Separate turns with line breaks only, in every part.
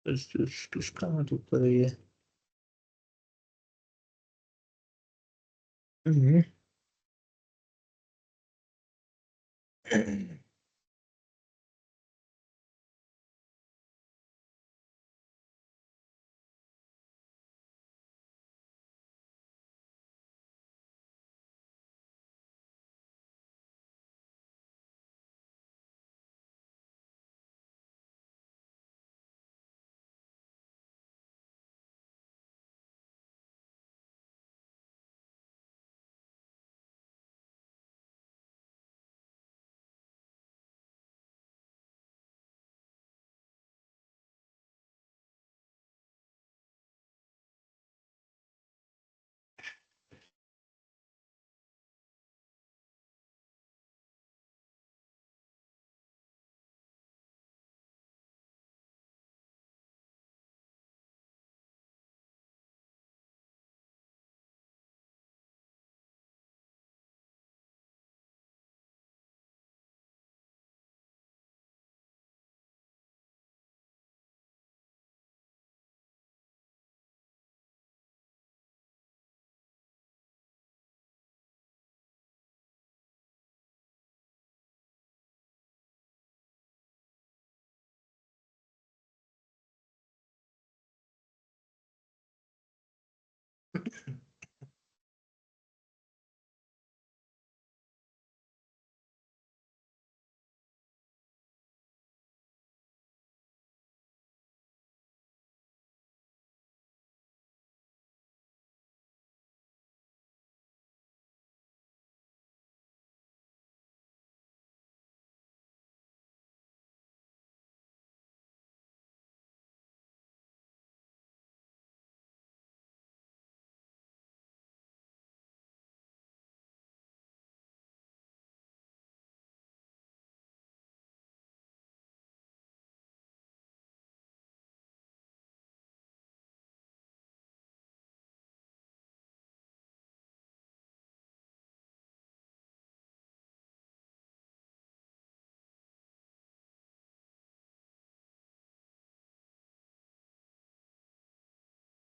किसका मतलब कर रही है? हम्म।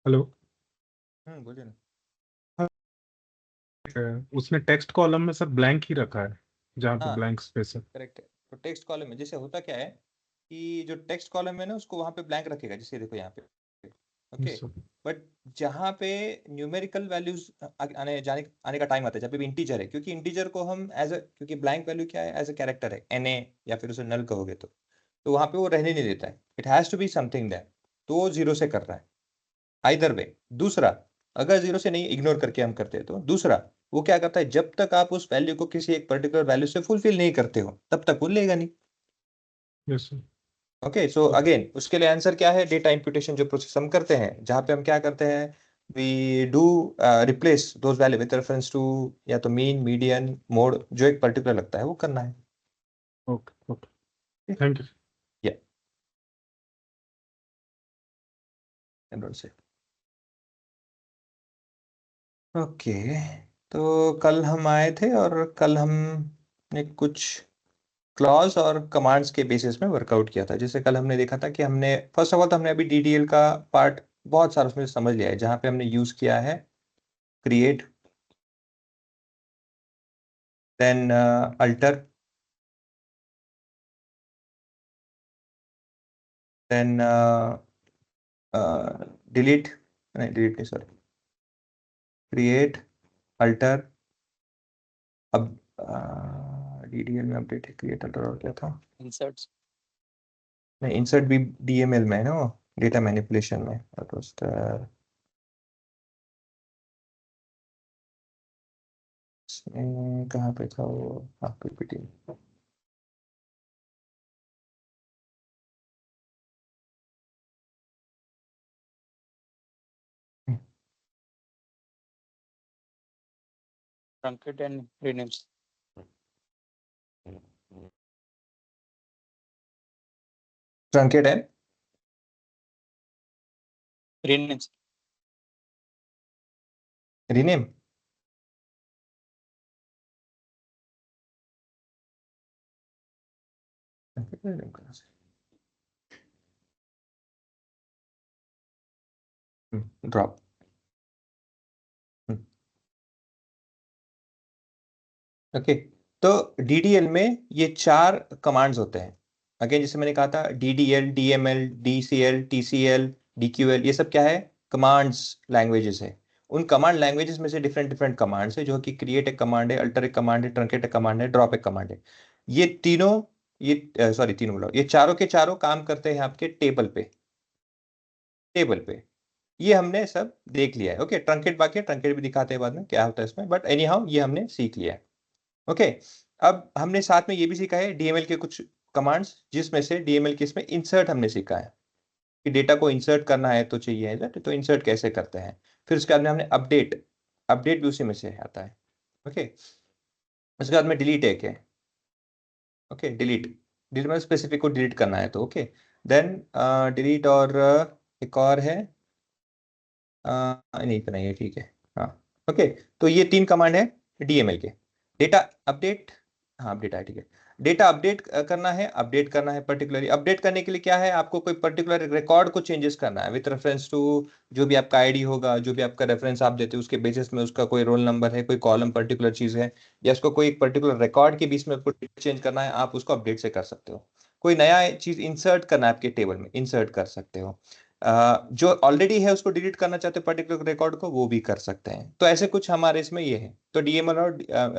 हेलो।
बोलिए ना।
हाँ, उसने टेक्स्ट कॉलम में सब ब्लैंक ही रखा है, जहाँ पे
हाँ
ब्लैंक स्पेस है।
करेक्ट है। तो टेक्स्ट कॉलम में जैसे होता क्या है कि जो टेक्स्ट कॉलम है ना उसको वहां पे ब्लैंक रखेगा, जैसे देखो यहाँ पे। ओके।
सब
बट जहाँ पे न्यूमेरिकल वैल्यूज आने का टाइम आता है, जब भी इंटीजर है, क्योंकि इंटीजर को हम एज अ, क्योंकि ब्लैंक वैल्यू क्या है, एज अ कैरेक्टर है, एन ए, या फिर उसे नल कहोगे तो वहां पे वो रहने नहीं देता है। It has to be something that. तो वो जीरो से कर रहा है आइदर वे। दूसरा, अगर जीरो से नहीं, इग्नोर करके हम करते हैं, तो दूसरा वो क्या करता है, जब तक आप उस वैल्यू को किसी एक पर्टिकुलर वैल्यू से फुलफिल नहीं करते हो तब तक वो लेगा नहीं।
Yes sir.
Okay, so again उसके लिए आंसर क्या है, डेटा इंप्यूटेशन जो प्रोसेस हम करते हैं, जहां पे हम क्या करते हैं, we do replace those value with reference to या तो मीन, मीडियन, मोड, जो एक पर्टिकुलर लगता है वो करना है।
Okay okay, thank you.
या जनरल से। ओके, तो कल हम आए थे और कल हमने कुछ क्लॉज और कमांड्स के बेसिस में वर्कआउट किया था। जैसे कल हमने देखा था कि हमने फर्स्ट ऑफ ऑल तो हमने अभी डीडीएल का पार्ट बहुत सारा उसमें समझ लिया है, जहां पे हमने यूज किया है create, then alter, then delete, नहीं डिलीट नहीं, सॉरी, क्रिएट, अल्टर, अब डीडीएल में अपडेट है, क्रिएट, अल्टर और क्या था,
इंसर्ट्स।
नहीं इंसर्ट भी डीएमएल में है ना, वो डेटा मैनिपुलेशन में। That was कहाँ पे था वो, हाँ PPT.
Truncate and renames.
Truncate है,
रीनेम्स।
रीनेम। ड्रॉप। ओके, तो DDL में ये 4 कमांड्स होते हैं। अगेन जैसे मैंने कहा था DDL, DML, DCL, TCL, DQL, ये सब क्या है? कमांड्स लैंग्वेजेस है। उन कमांड लैंग्वेजेस में से डिफरेंट डिफरेंट कमांड्स है, जो कि क्रिएट एक कमांड है, अल्टर एक कमांड है, ट्रंकेट एक कमांड है, ड्रॉप एक कमांड है। ये तीनों, ये सॉरी तीनों बोला, ये चारों के चारों काम करते हैं आपके टेबल पे। ये हमने सब देख लिया है। ओके, ट्रंकेट बाकी है, ट्रंकेट भी दिखाते हैं बाद में क्या होता है इसमें, बट एनी हाउ ये हमने सीख लिया है। ओके, अब हमने साथ में ये भी सीखा है DML के कुछ कमांड्स, जिसमें से DML के इसमें इंसर्ट हमने सीखा है कि डेटा को इंसर्ट करना है तो चाहिए है, तो इंसर्ट कैसे करते हैं। फिर उसके बाद में हमने अपडेट, अपडेट भी उसी में से आता है। ओके, उसके बाद में डिलीट एक है। ओके, डिलीट, डिलीट मतलब स्पेसिफिक को डिलीट करना है तो। ओके, देन डिलीट, और एक और है, नहीं इतना ही है, ठीक है। हाँ, ओके, तो ये 3 कमांड है DML के। डेटा अपडेट, हाँ अपडेट है, ठीक है। डेटा अपडेट करना है पर्टिकुलरली। अपडेट करने के लिए क्या है, आपको कोई पर्टिकुलर रिकॉर्ड को चेंजेस करना है विथ रेफरेंस टू जो भी आपका आईडी होगा, जो भी आपका रेफरेंस आप देते हो उसके बेसिस में, उसका कोई रोल नंबर है, कोई कॉलम पर्टिकुलर चीज है, या उसको कोई एक पर्टिकुलर रिकॉर्ड के बीच में आपको चेंज करना है, आप उसको अपडेट से कर सकते हो। कोई नया चीज इंसर्ट करना है आपके टेबल में, इंसर्ट कर सकते हो। जो ऑलरेडी है उसको डिलीट करना चाहते हो पर्टिकुलर रिकॉर्ड को, वो भी कर सकते हैं। तो ऐसे कुछ हमारे इसमें ये है। तो DML और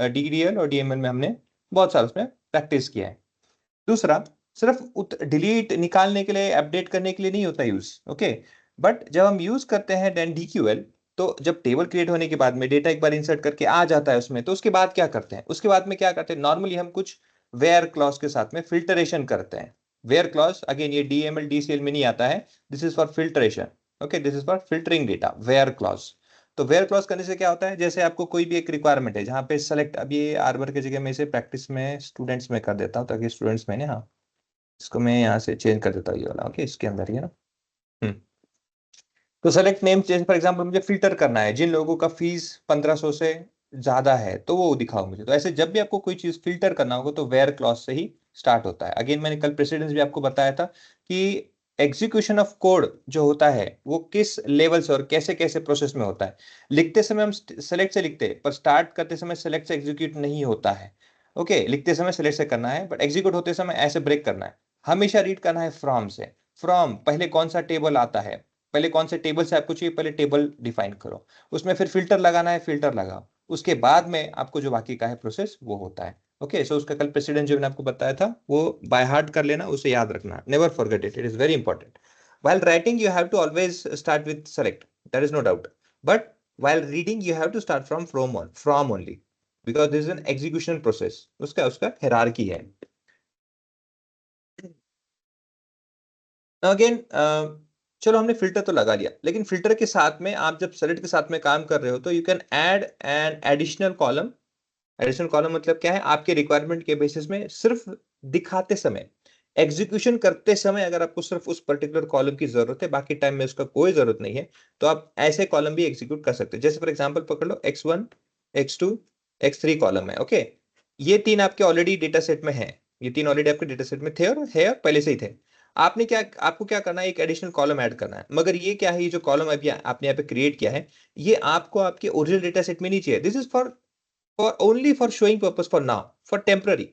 DDL और DML में हमने बहुत सारा उसमें प्रैक्टिस किया है। दूसरा, सिर्फ डिलीट निकालने के लिए, अपडेट करने के लिए नहीं होता यूज। ओके, बट जब हम यूज करते हैं देन DQL, तो जब टेबल क्रिएट होने के बाद में डेटा एक बार इंसर्ट करके आ जाता है उसमें, तो उसके बाद क्या करते हैं, उसके बाद में क्या करते हैं, नॉर्मली हम कुछ वेयर क्लॉज के साथ में फिल्टरेशन करते हैं। वेयर क्लॉज अगेन ये DML DCL में नहीं आता है, this is for filtration. Okay, this is for filtering data, where clause. तो वेयर क्लॉज करने से क्या होता है, जैसे आपको कोई भी एक रिक्वायरमेंट है जहां पे सेलेक्ट, अब ये आर्बर की जगह में इसे प्रैक्टिस में स्टूडेंट्स में कर देता हूँ ताकि स्टूडेंट्स में, हाँ इसको मैं यहाँ से चेंज कर देता हूँ, ये वाला। ओके, इसके अंदर ही है ना। हम्म, तो select name change, for example मुझे फिल्टर करना है जिन लोगों का फीस 1500 से ज्यादा है, तो वो दिखाओ मुझे। तो ऐसे जब भी आपको कोई चीज फिल्टर करना होगा तो वेयर क्लॉज से ही स्टार्ट होता है। अगेन मैंने कल प्रेसिडेंस भी आपको बताया था कि एग्जीक्यूशन ऑफ कोड जो होता है वो किस लेवल से और कैसे कैसे प्रोसेस में होता है। लिखते समय हम सेलेक्ट से लिखते हैं, पर स्टार्ट करते समय सेलेक्ट से एग्जीक्यूट नहीं होता है। ओके, लिखते समय सेलेक्ट से करना है, बट एग्जीक्यूट होते समय ऐसे ब्रेक करना है। हमेशा रीड करना है फ्रॉम से। फ्रॉम पहले कौन सा टेबल आता है, पहले कौन से टेबल से आपको चाहिए, पहले टेबल डिफाइन करो, उसमें फिर फिल्टर लगाना है, फिल्टर लगाओ, उसके बाद में आपको जो बाकी का है प्रोसेस वो होता है। ओके, सो उसका कल प्रेसिडेंट जो मैंने आपको बताया था वो बाय हार्ट कर लेना, उसे याद रखना, never forget it, it is very important. while writing you have to always start with select, there is no doubt, but while reading you have to start from only, because this is an execution process, उसका उसका hierarchy है। Again चलो हमने filter तो लगा लिया, लेकिन filter के साथ में आप जब सेलेक्ट के साथ में काम कर रहे हो तो you can add an additional column. Additional column मतलब क्या है, आपके रिक्वायरमेंट के बेसिस में सिर्फ दिखाते समय, एग्जीक्यूशन करते समय अगर आपको सिर्फ उस पर्टिकुलर कॉलम की जरूरत है, बाकी टाइम में उसका कोई जरूरत नहीं है, तो आप ऐसे कॉलम भी एग्जीक्यूट कर सकते हैं। जैसे फॉर एग्जांपल पकड़ लो X1, X2, X3 कॉलम है। ओके, ये 3 आपके ऑलरेडी डेटा सेट में है, ये 3 ऑलरेडी आपके डेटा सेट में थे और है, पहले से ही थे। आपने क्या, आपको क्या करना है, एक एडिशनल कॉलम ऐड करना है। मगर ये क्या है, ये जो कॉलम अभी आपने यहाँ पे क्रिएट किया है, ये आपको आपके ओरिजिनल डेटा सेट में नहीं चाहिए। This is for only for showing purpose, for now, for temporary,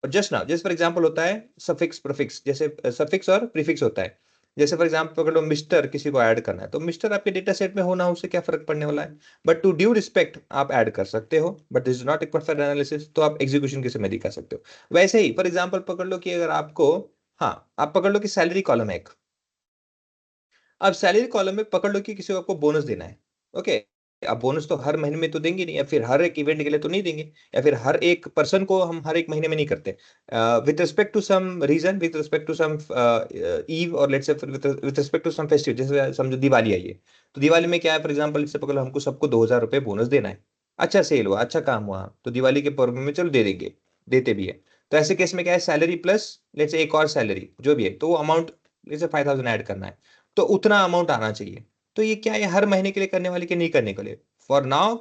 और जस्ट नाउ। जैसे फॉर एग्जांपल होता है सफिक्स प्रीफिक्स, जैसे सफिक्स और प्रीफिक्स होता है। जैसे फॉर एग्जांपल पकड़ लो मिस्टर, किसी को ऐड करना है तो मिस्टर आपके डेटा सेट में होना, उससे क्या फर्क पड़ने वाला है, बट टू ड्यू रिस्पेक्ट आप ऐड कर सकते हो, but this is not required for analysis, तो आप एग्जीक्यूशन के समय दिखा सकते हो। वैसे ही फॉर एग्जांपल पकड़ लो कि अगर आपको, हाँ आप पकड़ लो कि सैलरी कॉलम है एक। अब सैलरी कॉलम में पकड़ लो कि किसी को आपको बोनस देना है। ओके, अब बोनस तो हर महीने में तो देंगे नहीं, या फिर हर एक इवेंट के लिए तो नहीं देंगे, या फिर हर एक पर्सन को हम हर एक महीने में नहीं करते, with respect to some reason, with respect to some eve, और let's say with respect to some festive. जैसे समझो दिवाली आई है, तो दिवाली में क्या है, फॉर एग्जांपल इससे पकड़ लो हमको सबको 2000 रुपये बोनस देना है। अच्छा सेल हुआ, अच्छा काम हुआ, तो दिवाली के पर्व में चलो दे देंगे, देते भी है। तो ऐसे केस में क्या है, सैलरी प्लस लेट्स से एक और सैलरी जो भी है, तो वो अमाउंट जैसे 5000 ऐड करना है, तो उतना अमाउंट आना चाहिए। तो ये क्या है, हर महीने के लिए करने वाले के नहीं करने के लिए, फॉर नाउ,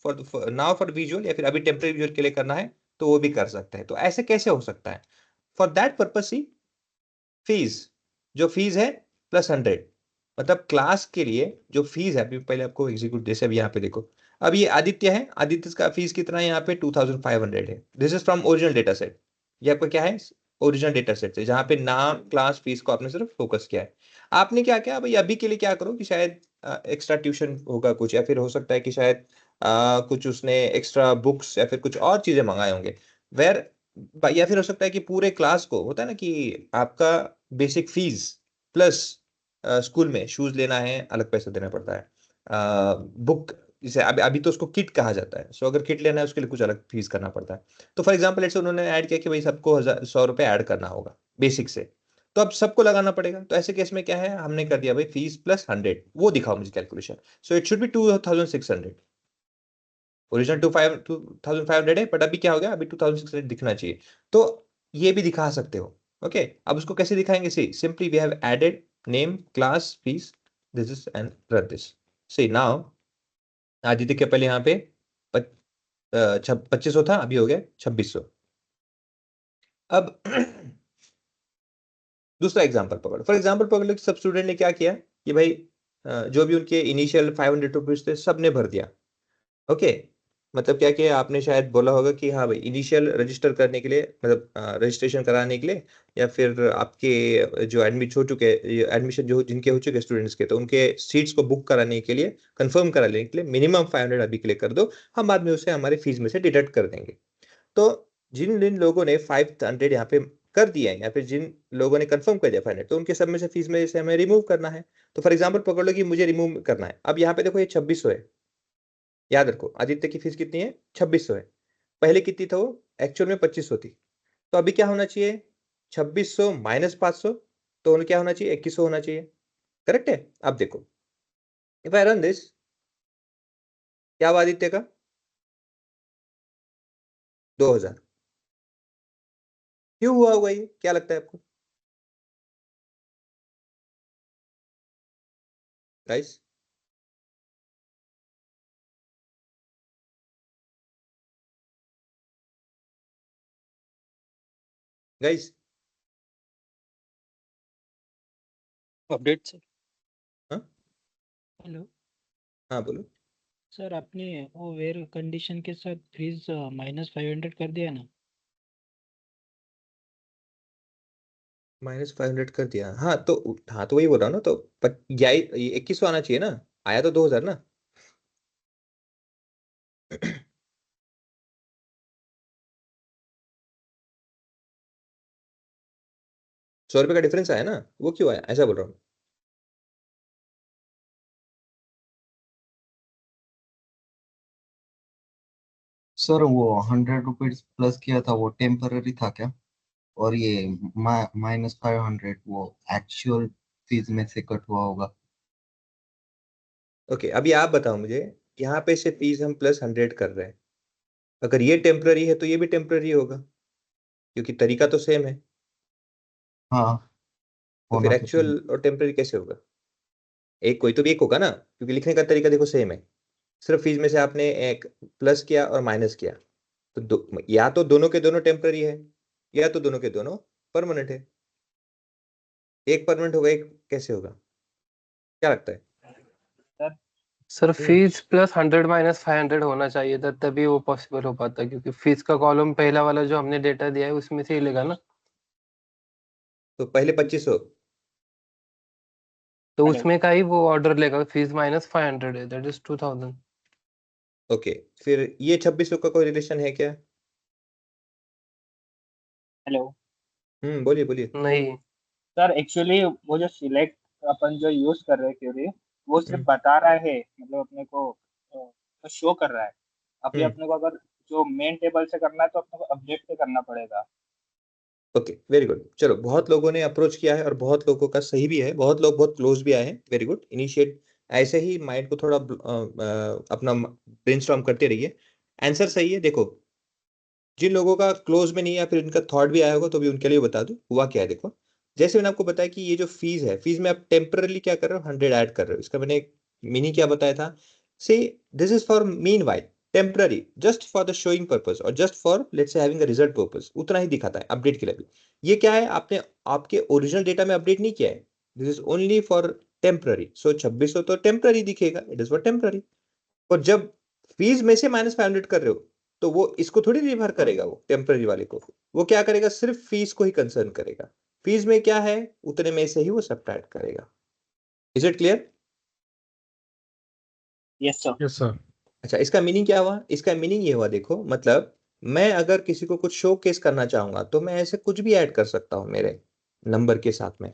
फॉर विजुअल, या फिर अभी टेम्पररी विजुअल के लिए करना है तो वो भी कर सकते हैं। तो ऐसे कैसे हो सकता है, for that purpose he fees, जो फीस है +100, मतलब क्लास के लिए जो फीस है, अभी पहले आपको एग्जीक्यूट, जैसे अभी यहाँ पे देखो, अब ये आदित्य है, आदित्य का फीस कितना है यहाँ पे 2500 है। This is from original data set. ये आपका क्या है, ओरिजिनल डेटा सेट से, जहाँ पे नाम क्लास फीस को आपने सिर्फ फोकस किया है। आपने क्या किया भाई, अभी के लिए क्या करो कि शायद एक्स्ट्रा ट्यूशन होगा कुछ, या फिर हो सकता है कि शायद कुछ उसने एक्स्ट्रा बुक्स या फिर कुछ और चीजें मंगाए होंगे, वेर, या फिर हो सकता है कि पूरे क्लास को होता है ना कि आपका बेसिक फीस प्लस स्कूल में शूज लेना है अलग पैसा देना पड़ता है, बुक, जैसे अभी अभी तो उसको किट कहा जाता है, सो अगर किट लेना है उसके लिए कुछ अलग फीस करना पड़ता है। तो फॉर एग्जाम्पल लेट्स से उन्होंने ऐड किया कि भाई सबको 100 रुपये ऐड करना होगा बेसिक से, तो अब सबको लगाना पड़ेगा। तो ऐसे केस में क्या है, हमने कर दिया भाई फीस प्लस 100, वो दिखाओ मुझे calculation. So it should be 2600। Original 2500 है, बट अभी क्या हो गया, अभी 2600 दिखना चाहिए। तो ये भी दिखा सकते हो। ओके, अब उसको कैसे दिखाएंगे, see simply we have added name class fees, this is and run this. See now Aditya के पहले यहाँ पे 2500 था, अभी हो गया 2600। अब दूसरा एग्जांपल पकड़ो, फॉर एग्जांपल पकड़ लो कि सब स्टूडेंट ने क्या किया कि भाई जो भी उनके इनिशियल 500 रुपीज थे सबने भर दिया। ओके, मतलब क्या किया आपने, शायद बोला होगा कि हाँ भाई इनिशियल रजिस्टर करने के लिए, मतलब रजिस्ट्रेशन कराने के लिए, या फिर आपके जो एडमिट हो चुके, एडमिशन जो जिनके हो चुके स्टूडेंट्स के, तो उनके सीट्स को बुक कराने के लिए, कंफर्म कराने के लिए मिनिमम 500 अभी के लिए कर दो, हम बाद में उसे हमारे फीस में से डिडक्ट कर देंगे। तो जिन जिन लोगों ने 500 यहाँ पे कर दिया है, या फिर जिन लोगों ने कंफर्म कर दिया 500, तो उनके सब में से फीस में से हमें रिमूव करना है। तो फॉर एग्जाम्पल पकड़ लो कि मुझे रिमूव करना है, अब यहाँ पे देखो ये 2600 है, याद रखो आदित्य की फीस कितनी है, 2600 है। पहले कितनी था वो, एक्चुअल में 2500 थी। तो अभी क्या होना चाहिए, 2600 माइनस 500, तो उन्हें क्या होना चाहिए, 2100 होना चाहिए। करेक्ट है। अब देखो, इफ आई रन दिस, क्या हुआ आदित्य का, 2000। क्यों हुआ होगा ये, क्या लगता है आपको गाइस? Guys,
update sir.
हाँ
हेलो
हाँ बोलो।
सर, आपने वो वेयर कंडीशन के साथ फीस -500 कर दिया ना?
-500 कर दिया, हाँ तो, हाँ तो वही बोल रहा हूँ ना, तो 2100 आना चाहिए ना, आया तो 2000 ना। 100 रुपये का डिफरेंस आया ना, वो क्यों आया, ऐसा बोल रहा हूँ।
सर वो 100 रुपीज प्लस किया था वो टेम्पररी था क्या? और ये -500 वो एक्चुअल फीस में से कट हुआ होगा?
ओके, अभी आप बताओ मुझे, यहाँ पे से फीस हम +100 कर रहे हैं, अगर ये टेम्पररी है तो ये भी टेम्पररी होगा, क्योंकि तरीका तो सेम है।
हाँ,
तो फिर
होना तो चाहिए।
एक्चुअल और टेम्पररी कैसे होगा, एक कोई तो भी एक होगा ना, क्योंकि लिखने का तरीका देखो सेम है, सिर्फ फीस में से आपने एक प्लस किया और माइनस किया। तो या तो दोनों के दोनों टेम्पररी है, या तो दोनों के दोनों परमानेंट है। एक परमानेंट होगा, एक कैसे होगा, क्या लगता है?
सर
हम्म,
फीस +100 -500 होना चाहिए था, तभी वो पॉसिबल हो पाता, क्योंकि फीस का कॉलम पहला वाला जो हमने डेटा दिया है उसमें से ही लेगा ना,
तो पहले 2500।
तो
हेलो
उसमें का ही वो ऑर्डर लेगा, फीस -500 है, दैट इज 2000।
ओके, फिर ये 2600 का कोई रिलेशन है क्या?
हेलो
बोलिए बोलिए।
नहीं।
सर, एक्चुअली वो जो सिलेक्ट अपन जो यूज कर रहे हैं क्यूरी, वो सिर्फ
हम्म
बता रहा है, मतलब अपने को तो शो कर रहा है। अभी
हम्म
अपने को अगर जो मेन टेबल से करना है तो अपने को अपडेट से करना पड़ेगा।
Okay, very good. चलो, बहुत लोगों ने अप्रोच किया है और बहुत लोगों का सही भी है, बहुत लोग बहुत क्लोज भी आए हैं, वेरी गुड इनिशिएट। ऐसे ही माइंड को थोड़ा अपना ब्रेनस्टॉर्म करते रहिए। आंसर सही है। देखो, जिन लोगों का क्लोज में नहीं है या फिर इनका थॉट भी आया होगा, तो भी उनके लिए बता दूं हुआ क्या है। देखो, जैसे मैंने आपको बताया कि ये जो फीस है, फीस में आप टेम्परली क्या कर रहे हो, 100 ऐड कर रहे हो, इसका मैंने मीनिंग क्या बताया था, see this is for meanwhile, temporary, just for the showing purpose, और just for let's say having a result purpose, उतना ही दिखाता है अपडेट के लिए भी। ये क्या है, आपने आपके ओरिजिनल डेटा में अपडेट नहीं किया है, this is only for temporary, so 2600 तो टेम्पररी दिखेगा, इट इज फॉर टेम्पररी। और जब फीस में से -500 कर रहे हो तो वो इसको थोड़ी रिवर करेगा, वो टेम्पररी वाले को, वो क्या करेगा, सिर्फ फीस को ही कंसर्न करेगा। फीस में क्या है उतने में से ही वो सब्ट्रैक्ट करेगा। Is it clear?
Yes sir.
Yes sir.
अच्छा, इसका मीनिंग क्या हुआ? इसका मीनिंग ये हुआ, देखो मतलब मैं अगर किसी को कुछ शो केस करना चाहूंगा तो मैं ऐसे कुछ भी ऐड कर सकता हूँ मेरे नंबर के साथ में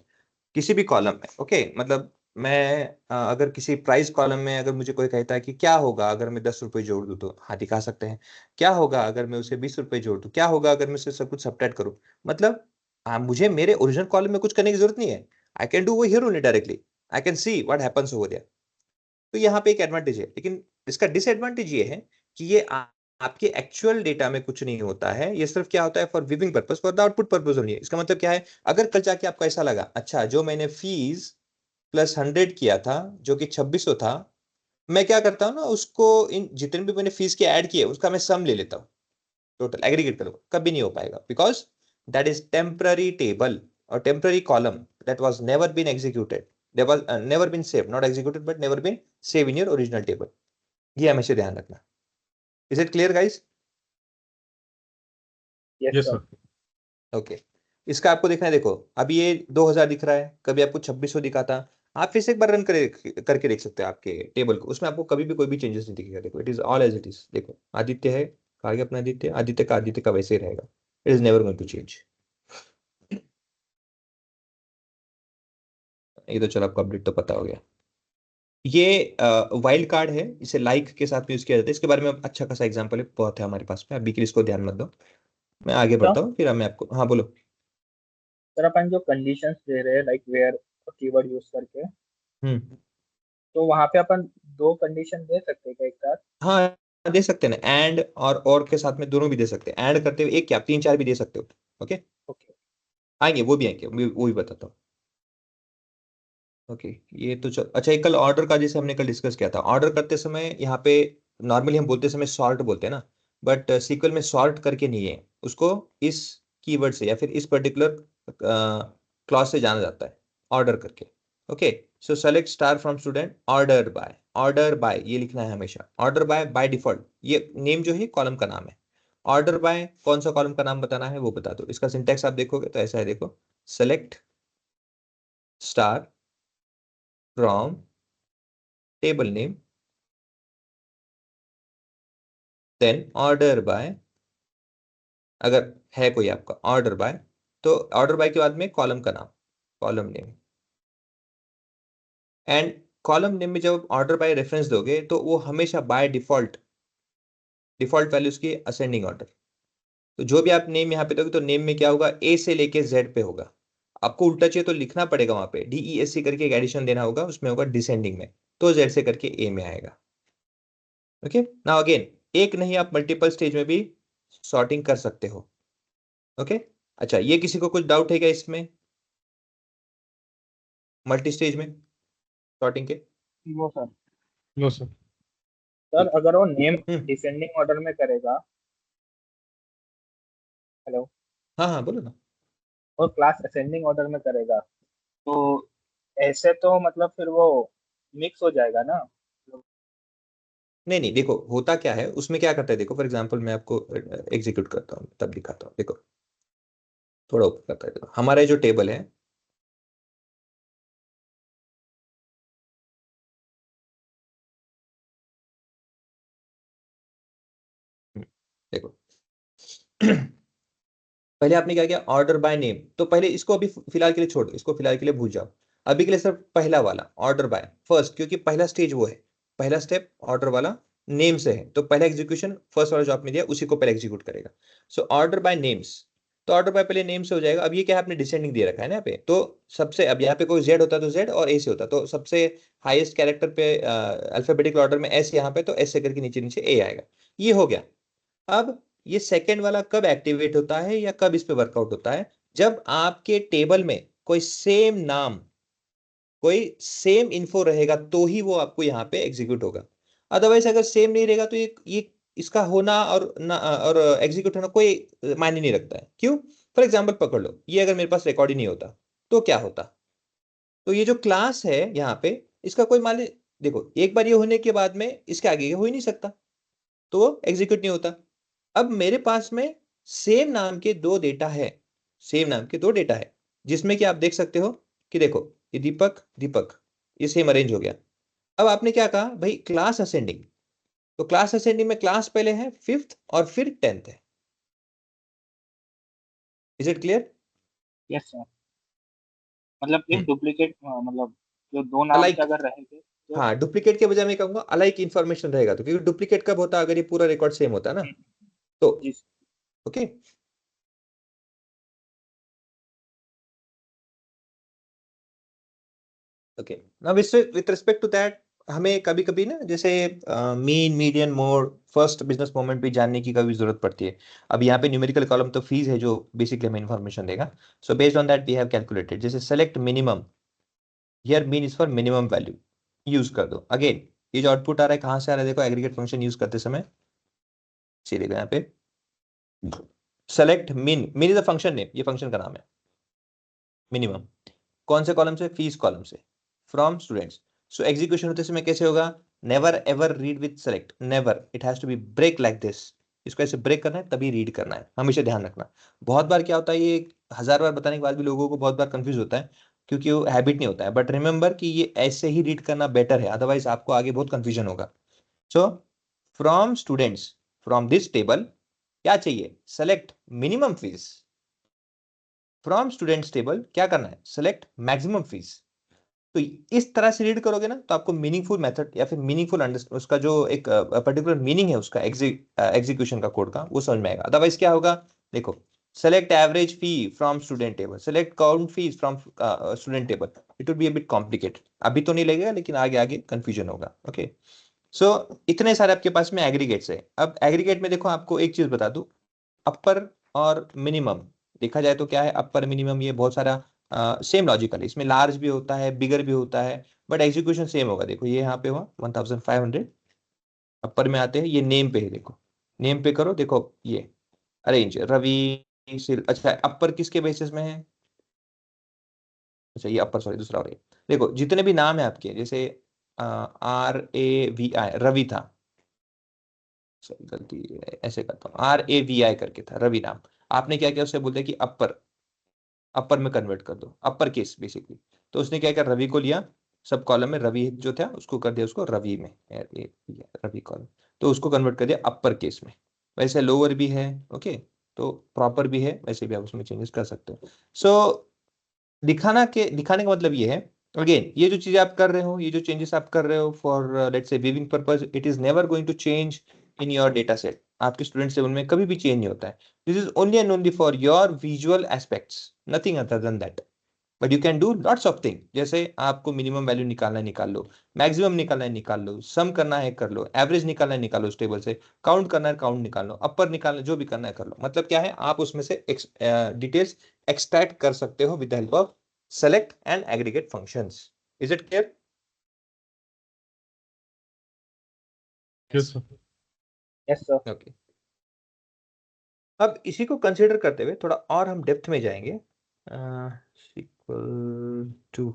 किसी भी कॉलम में। ओके, मतलब मैं अगर किसी प्राइस कॉलम में अगर मुझे कोई कहता है कि क्या होगा अगर मैं 10 रुपए जोड़ दूं, तो हाँ दिखा सकते हैं। क्या होगा अगर मैं उसे 20 रुपए जोड़ दूं, क्या होगा अगर मैं उसे सब कुछ सब्ट्रैक्ट करूं, मतलब मुझे मेरे ओरिजिनल कॉलम में कुछ करने की जरूरत नहीं है। आई कैन डू वो here only directly, I can see what happens over there. तो यहाँ पे एक एडवांटेज है, लेकिन इसका डिसएडवांटेज ये है कि ये आपके एक्चुअल डेटा में कुछ नहीं होता है, ये सिर्फ क्या होता है, for viewing purpose, for the output purpose only. इसका मतलब क्या है, अगर कल जाके आपको ऐसा लगा, अच्छा जो मैंने फीस प्लस 100 किया था जो कि 2600 था, मैं क्या करता हूँ ना, उसको इन जितने भी मैंने फीस के ऐड किए उसका मैं सम ले लेता हूँ, टोटल एग्रीगेट करूँ, कभी नहीं हो पाएगा, because that is temporary table और temporary column that was never been executed, that was never been saved, not executed but never been saved in your original table। ये हमेशा ध्यान रखना। Is it clear guys?
Yes
yes
sir.
Sir.
Okay, इसका आपको देखना है, देखो अभी ये 2000 दिख रहा है, कभी आपको 2600 दिखा था। आप फिर से एक बार रन करके देख सकते हैं आपके टेबल को, उसमें आपको कभी भी कोई भी चेंजेस नहीं दिखेगा। देखो it is all as it is. देखो आदित्य है, आगे अपना आदित्य, आदित्य का वैसे ही रहेगा, it is never going to change. ये तो चलो आपको अपडेट तो पता हो गया। ये वाइल्ड कार्ड है, इसे लाइक के साथ में यूज किया जाता है, इसके बारे में अच्छा खासा एग्जांपल है, बहुत है हमारे पास में, अभी के लिए इसको ध्यान मत दो, मैं आगे
तो
बढ़ता हूँ फिर मैं आपको, हाँ बोलो।
सर अपन जो कंडीशंस दे रहे हैं लाइक वेयर कीवर्ड यूज करके,
हम्म,
तो वहां पे अपन दो कंडीशन दे सकते हैं क्या एक साथ?
हाँ दे सकते हैं ना, एंड और के साथ में दोनों भी दे सकते हैं, ऐड करते हुए एक क्या 3 4 भी दे सकते हो। Okay,
okay.
आएंगे वो भी आएंगे, वो भी बताता हूँ। ओके, ये तो चल, अच्छा, एक कल ऑर्डर का जैसे हमने कल डिस्कस किया था, ऑर्डर करते समय यहाँ पे नॉर्मली हम बोलते समय सॉर्ट बोलते हैं ना, बट सीक्वल में सॉर्ट करके नहीं है, उसको इस कीवर्ड से या फिर इस पर्टिकुलर क्लॉज से जाना जाता है, ऑर्डर करके। Okay, so select star from student, order by ये लिखना है हमेशा, ऑर्डर बाय डिफॉल्ट, ये नेम जो है कॉलम का नाम है। ऑर्डर बाय कौन सा कॉलम का नाम बताना है वो बता दो, इसका सिंटेक्स आप देखोगे तो ऐसा है, देखो select star from table name, then order by, अगर है कोई आपका ऑर्डर बाय, तो ऑर्डर बाय के बाद में कॉलम का नाम, column name, and column name में जब ऑर्डर बाय रेफरेंस दोगे तो वो हमेशा बाय डिफॉल्ट वैल्यूज की असेंडिंग ऑर्डर। तो जो भी आप नेम यहाँ पे दोगे तो नेम में क्या होगा, ए से लेके जेड पे होगा। आपको उल्टा चाहिए तो लिखना पड़ेगा, वहां पे DESC करके एक एडिशन देना होगा, उसमें होगा डिसेंडिंग में, तो जेड से करके ए में आएगा। ओके, नाउ अगेन एक नहीं, आप मल्टीपल स्टेज में भी सॉर्टिंग कर सकते हो। ओके, अच्छा ये किसी को कुछ डाउट है क्या इसमें, मल्टी स्टेज में सॉर्टिंग के?
वो सर।
No sir.
सर अगर वो नेम
हम्म,
डिसेंडिंग ऑर्डर में करेगा, हेलो,
हाँ हाँ बोलो ना।
और क्लास असेंडिंग ऑर्डर में करेगा, तो ऐसे तो मतलब फिर वो मिक्स हो जाएगा ना।
नहीं नहीं, देखो होता क्या है उसमें, क्या करता है, देखो फॉर एग्जांपल मैं आपको एग्जीक्यूट करता हूँ तब दिखाता हूँ। देखो थोड़ा ऊपर करता है, देखो हमारा ये जो टेबल है, देखो पहले आपने क्या किया, ऑर्डर बाय नेम, तो पहले इसको अभी फिलहाल के लिए छोड़ दो, इसको फिलहाल के लिए भूल जाओ, अभी के लिए सिर्फ पहला वाला ऑर्डर बाय फर्स्ट, क्योंकि पहला स्टेज वो है, पहला स्टेप ऑर्डर वाला नेम से है, तो पहला एग्जीक्यूशन फर्स्ट वाला जो आपने दिया उसी को पहले एग्जीक्यूट करेगा। सो ऑर्डर बाय नेम्स, तो ऑर्डर बाय पहले नेम से हो जाएगा। अब ये क्या है, आपने डिसेंडिंग दे रखा है ना यहाँ पे, तो सबसे, अब यहाँ पे कोई जेड होता तो जेड और ए से होता, तो सबसे हाईएस्ट कैरेक्टर पे अल्फाबेटिकल ऑर्डर में एस यहाँ पे, तो एस से करके नीचे नीचे ए आएगा, ये हो गया। अब ये सेकेंड वाला कब एक्टिवेट होता है या कब इस पे वर्कआउट होता है, जब आपके टेबल में कोई सेम नाम, कोई सेम इन्फो रहेगा तो ही वो आपको यहाँ पे एग्जीक्यूट होगा। अदरवाइज अगर सेम नहीं रहेगा तो ये इसका होना और एग्जीक्यूट होना कोई मायने नहीं रखता है। क्यों? फॉर एग्जाम्पल पकड़ लो, ये अगर मेरे पास रिकॉर्ड ही नहीं होता तो क्या होता, तो ये जो क्लास है यहाँ पे, इसका कोई मान देखो, एक बार ये होने के बाद में इसके आगे हो ही नहीं सकता, तो वो एग्जीक्यूट नहीं होता। अब मेरे पास में सेम नाम के दो डेटा है, सेम नाम के दो डेटा है, जिसमें कि आप देख सकते हो कि देखो ये दीपक दीपक, ये सेम अरेंज हो गया। अब आपने क्या कहा भाई, क्लास असेंडिंग, तो क्लास असेंडिंग में क्लास पहले है 5th और फिर 10th है। Is it clear?
Yes sir. मतलब एक डुप्लीकेट मतलब जो दो नाम
अलाइक,
के अगर रहेंगे तो
हाँ डुप्लीकेट के बजाय मैं कहूंगा अलाइक इन्फॉर्मेशन रहेगा, तो क्योंकि डुप्लीकेट कब होता है, अगर ये पूरा रिकॉर्ड सेम होता है ना, तो
जी
okay. Okay, now with respect to that, हमें कभी कभी ना जैसे mean median mode first business moment भी जानने की कभी जरूरत पड़ती है। अब यहाँ पे न्यूमेरिकल कॉलम तो फीस है जो बेसिकली हमें इन्फॉर्मेशन देगा। So based on that we have calculated, जैसे select minimum, here mean is for minimum value, use कर दो। अगेन ये जो आउटपुट आ रहा है कहाँ से आ रहा है, देखो एग्रीगेट फंक्शन यूज करते समय, चलिए यहाँ पे select min, min is a function name, ये फंक्शन का नाम है। मिनिमम कौन से कॉलम से, फीस कॉलम से, फ्रॉम स्टूडेंट्स। सो एग्जीक्यूशन होते समय कैसे होगा, never ever read with select, never, it has to be break like this. इसको ऐसे ब्रेक करना है तभी रीड करना है, हमेशा ध्यान रखना। बहुत बार क्या होता है, ये 1000 बार बताने के बाद भी लोगों को बहुत बार कंफ्यूज होता है, क्योंकि वो हैबिट नहीं होता है। बट रिमेंबर कि ये ऐसे ही रीड करना बेटर है, अदरवाइज आपको आगे बहुत कंफ्यूजन होगा। So from students, from this table क्या चाहिए, select minimum fees. From students table क्या करना है, सेलेक्ट मैक्सिमम फीस। तो इस तरह से रीड करोगे ना, तो आपको मीनिंगफुल मेथड या फिर मीनिंगफुल उसका जो एक पर्टिकुलर मीनिंग है उसका एग्जीक्यूशन का कोड का, वो समझ में आएगा। अदरवाइज क्या होगा, देखो select average fee from student table, select count fees from student table, it will be a bit complicated. अभी तो नहीं लगेगा, लेकिन आगे आगे कंफ्यूजन होगा। ओके, सो इतने सारे आपके पास में एग्रीगेट्स है। अब एग्रीगेट में देखो आपको एक चीज बता दूं, अपर और मिनिमम देखा जाए तो क्या है, अपर मिनिमम ये बहुत सारा सेम लॉजिकल है, इसमें लार्ज भी होता है बिगर भी होता है, बट एग्जीक्यूशन सेम होगा। देखो ये यहाँ पे हुआ 1500, अपर में आते हैं, ये नेम पे है, देखो नेम पे करो, देखो ये अरेंज रवि अच्छा अपर किसके बेसिस में है, अच्छा ये अपर, सॉरी दूसरा हो रही है। देखो जितने भी नाम है आपके, जैसे RAVI रवि था, सॉरी गलती ऐसे करता हूँ, RAVI करके था रवि नाम, आपने क्या किया, उससे बोलते हैं कि अपर, अपर में कन्वर्ट कर दो, अपर केस बेसिकली। तो उसने क्या किया, रवि को लिया, सब कॉलम में रवि जो था उसको कर दिया उसको रवि में, रवि कॉलम, तो उसको कन्वर्ट कर दिया अपर केस में। वैसे लोअर भी है, ओके, तो प्रॉपर भी है, वैसे भी आप उसमें चेंजेस कर सकते हो। सो दिखाने का मतलब ये है, अगेन ये जो चीजें आप कर रहे हो, ये जो चेंजेस आप कर रहे हो for let's say viewing purpose, it is never going to change in your data set, आपके स्टूडेंट्स टेबल में कभी भी चेंज नहीं होता है। This is only and only for your visual aspects, nothing other than that. But you can do lots of thing, जैसे आपको minimum value निकालना है निकाल लो, मैक्सिमम निकालना है निकाल लो, सम करना है कर लो, एवरेज निकालना है निकालो उस टेबल से, काउंट करना है काउंट निकाल लो, अपर निकालना है, जो भी करना है कर लो। मतलब क्या है, आप उसमें से डिटेल्स एक्सट्रैक्ट कर सकते हो with the help of select and aggregate functions. Is it clear?
Yes sir.
Yes sir.
Okay. अब इसी को कंसिडर करते हुए थोड़ा और हम डेप्थ में जाएंगे। इक्वल टू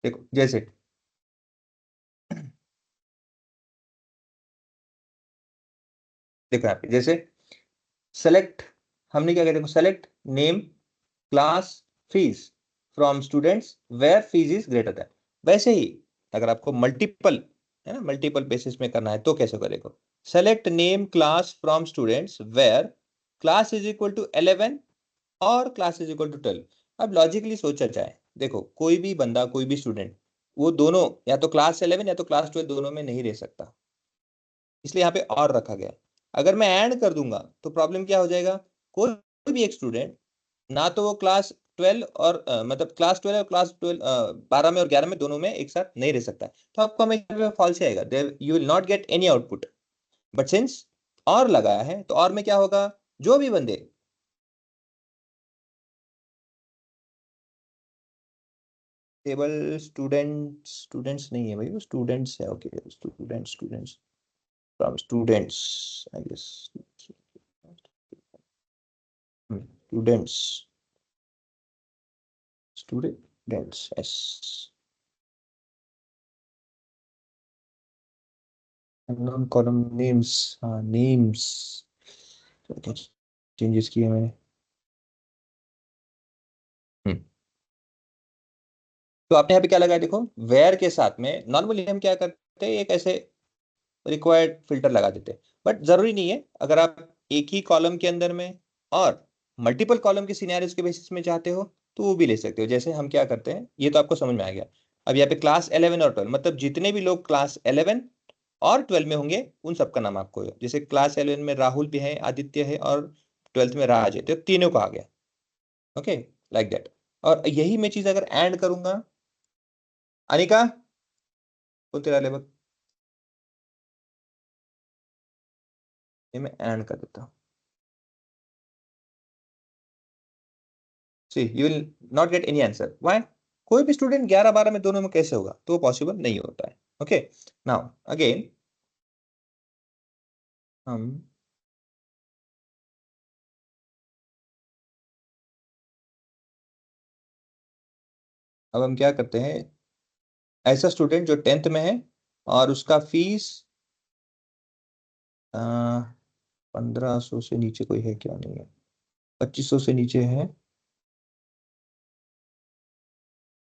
देखो जैसे देखो यहाँ पे जैसे सेलेक्ट, हमने क्या किया, देखो select name class fees from students where fees is greater than. वैसे ही अगर आपको मल्टीपल है ना, मल्टीपल बेसिस में करना है तो कैसे करेगा, select name class from students where class is equal to 11 और क्लास इज इक्वल टू 12। अब लॉजिकली सोचा जाए, देखो कोई भी बंदा कोई भी स्टूडेंट वो दोनों या तो क्लास 11 या तो क्लास 12 दोनों में नहीं रह सकता, इसलिए यहाँ पे और रखा गया। अगर मैं ऐड कर दूंगा तो प्रॉब्लम क्या हो जाएगा, कोई भी एक स्टूडेंट ना तो वो क्लास 12 और मतलब क्लास 12 और क्लास 12 12 में और 11 में दोनों में एक साथ नहीं रह सकता है, तो आपको हमें फॉल्स आएगा, you will not get any output. But since और लगाया है तो और में क्या होगा, जो भी बंदे टेबल स्टूडेंट्स नहीं है भाई, वो स्टूडेंट्स है, okay students from students I guess, students yes, unknown column names, हाँ नेम्स चेंजेस किए मैंने। तो आपने यहाँ पे क्या लगाया, देखो वेयर के साथ में नॉर्मली हम क्या करते हैं, एक ऐसे रिक्वायर्ड फिल्टर लगा देते हैं, बट जरूरी नहीं है। अगर आप एक ही कॉलम के अंदर में और मल्टीपल कॉलम के सिनेरियोज के बेसिस में चाहते हो तो वो भी ले सकते हो। जैसे हम क्या करते हैं, ये तो आपको समझ में आ गया। अब यहाँ पे क्लास 11 और 12 मतलब जितने भी लोग क्लास 11 और 12 में होंगे उन सबका नाम आपको है। जैसे क्लास 11 में राहुल भी है, आदित्य है और 12th में राज है, तो तीनों का आ गया, ओके लाइक दैट। और यही मैं चीज अगर ऐड करूंगा, अनिका कौन तेरा लेवल, ये मैं ऐड कर देता हूँ। See you will not get any answer, why, कोई भी स्टूडेंट 11 12 में दोनों में कैसे होगा, तो पॉसिबल नहीं होता है। ओके नाउ अगेन हम अब हम क्या करते हैं, ऐसा स्टूडेंट जो 10th में है और उसका फीस 1500 से नीचे कोई है क्या, नहीं है, 2500 से नीचे है,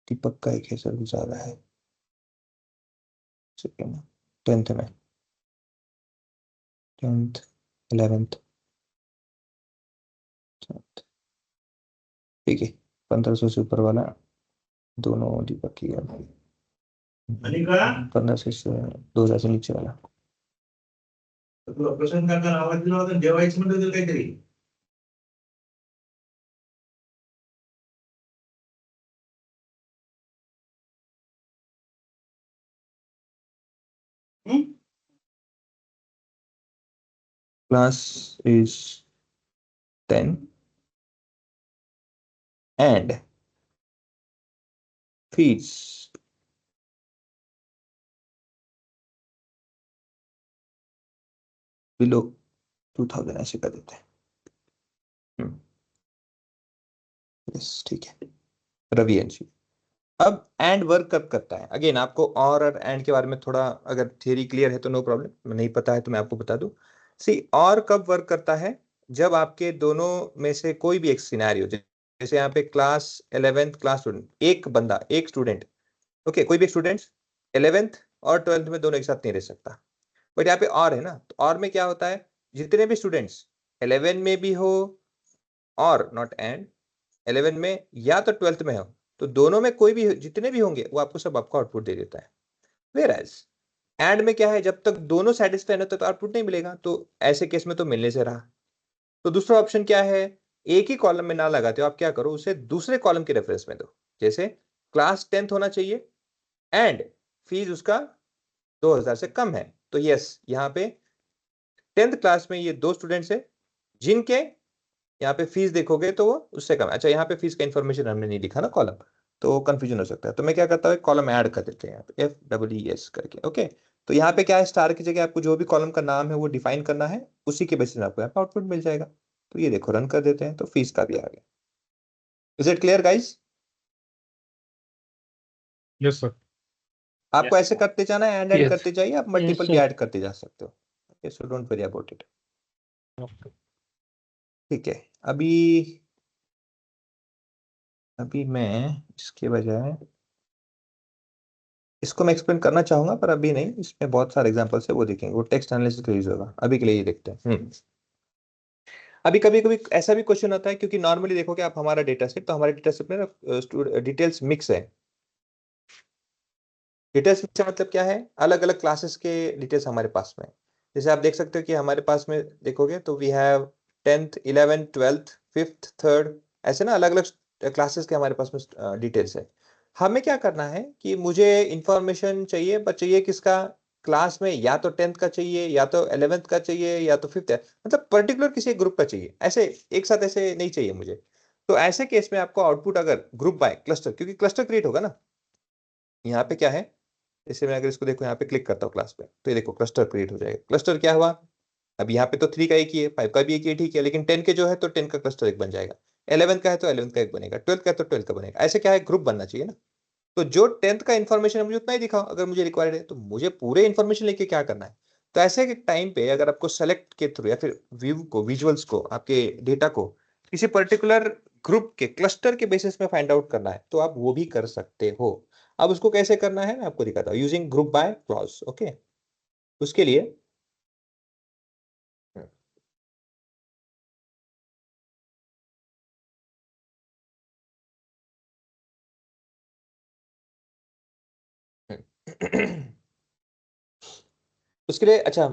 दीपक का एक है सर वो ज्यादा है, सेकेंड 10th में 10th 11th, ठीक है 1500 से ऊपर वाला दोनों दीपक की है, 1500 से 2000 से नीचे वाला।
प्रशांत काका आवाज दिला होता जेवायचं म्हणलं तर काहीतरी
Class is 10 and fees below 2000 ऐसे कर देते हैं। यस ठीक है रवि एनसी। अब एंड वर्क कब करता है, अगेन आपको और एंड के बारे में थोड़ा अगर थियरी क्लियर है तो नो प्रॉब्लम, नहीं पता है तो मैं आपको बता दूं। सी और कब वर्क करता है, जब आपके दोनों में से कोई भी एक सिनेरियो, जैसे यहाँ पे क्लास 11th क्लास स्टूडेंट, एक बंदा एक स्टूडेंट, ओके कोई भी स्टूडेंट 11th और 12th में दोनों एक साथ नहीं रह सकता। बट यहाँ पे और है ना, तो और में क्या होता है, जितने भी स्टूडेंट्स 11 में भी हो और नॉट एंड 11 में या तो 12th में हो, तो दोनों में कोई भी जितने भी होंगे वो आपको सब आपको आउटपुट दे देता है। वेयर एज एंड में क्या है, जब तक दोनों सेटिस्फाई होते तो आउटपुट नहीं मिलेगा, तो ऐसे केस में तो मिलने से रहा। तो दूसरा ऑप्शन क्या है, एक ही कॉलम में ना लगाते हो आप, क्या करो उसे दूसरे कॉलम के रेफरेंस में दो। जैसे क्लास 10th होना चाहिए एंड फीस उसका 2000 से कम है, तो यस यहाँ पे 10th क्लास में ये दो स्टूडेंट्स है जिनके यहाँ पे फीस देखोगे तो वो उससे कम है। अच्छा यहाँ पे फीस का इंफॉर्मेशन हमने नहीं लिखा ना कॉलम, तो कंफ्यूजन हो सकता है, तो मैं क्या करता हूँ कॉलम ऐड कर देते हैं यहाँ पे FEES करके, ओके। तो यहाँ पे क्या है, स्टार की जगह आपको जो भी कॉलम का नाम है वो डिफाइन करना है, उसी के बेसिस में आपको यहाँ पे आउटपुट मिल जाएगा। तो ये देखो रन कर देते हैं तो फीस का भी आ गया। Is it clear guys?
Yes sir.
आपको
Yes,
ऐसे
sir.
करते जाना है, ऐड
Yes.
करते जाइए, आप मल्टीपल भी
sir.
ऐड करते जा सकते हो। Okay, so don't worry about it. ठीक है, अभी अभी मैं इसके बजाय इसको मैं एक्सप्लेन करना चाहूंगा, पर अभी नहीं, इसमें बहुत सारे एग्जांपल्स है, वो देखेंगे, वो टेक्स्ट एनालिसिस का यूज होगा। अभी के लिए ये देखते हैं। अभी कभी कभी ऐसा भी क्वेश्चन आता है, क्योंकि नॉर्मली देखोगे आप हमारा डेटा सेट, तो हमारे डेटा सेट में ना डिटेल्स मिक्स है। डिटेल्स मिक्स मतलब क्या है, अलग अलग क्लासेस के डिटेल्स हमारे पास में है। जैसे आप देख सकते हो कि हमारे पास में देखोगे तो we have 10th 11th 12th 5th 3rd, ऐसे ना अलग अलग क्लासेस के हमारे पास में डिटेल्स है। हमें क्या करना है कि मुझे इंफॉर्मेशन चाहिए, पर चाहिए किसका, क्लास में या तो 10th का चाहिए, या तो 11th का चाहिए, या तो 5th है, मतलब पर्टिकुलर किसी ग्रुप का चाहिए, ऐसे एक साथ ऐसे नहीं चाहिए मुझे। तो ऐसे केस में आपको आउटपुट अगर ग्रुप बाय क्लस्टर, क्योंकि क्लस्टर क्रिएट होगा ना, यहाँ पे क्या है, जैसे मैं अगर इसको देखो, यहाँ पे क्लिक करता हूँ क्लास पे, तो ये देखो क्लस्टर क्रिएट हो जाएगा। क्लस्टर क्या हुआ, अब यहाँ पे तो 3 का एक ही है, 5 का भी एक ही है, ठीक है, लेकिन 10 के जो है तो 10 का क्लस्टर एक बन जाएगा, 11 का है तो 11 का एक बनेगा, 12 का है तो 12 का बनेगा। ऐसे क्या है, ग्रुप बनना चाहिए ना। तो जो 10th का इन्फॉर्मेशन है मुझे उतना ही दिखाओ, अगर मुझे रिक्वायर्ड है, तो मुझे पूरे इन्फॉर्मेशन लेके क्या करना है। तो ऐसे के टाइम पे अगर आपको सेलेक्ट के थ्रू या फिर व्यू को, विजुअल्स को, आपके डेटा को किसी पर्टिकुलर ग्रुप के क्लस्टर के बेसिस में फाइंड आउट करना है, तो आप वो भी कर सकते हो। अब उसको कैसे करना है मैं आपको दिखाता हूँ, using group by clause. Okay, उसके लिए उसके लिए अच्छा,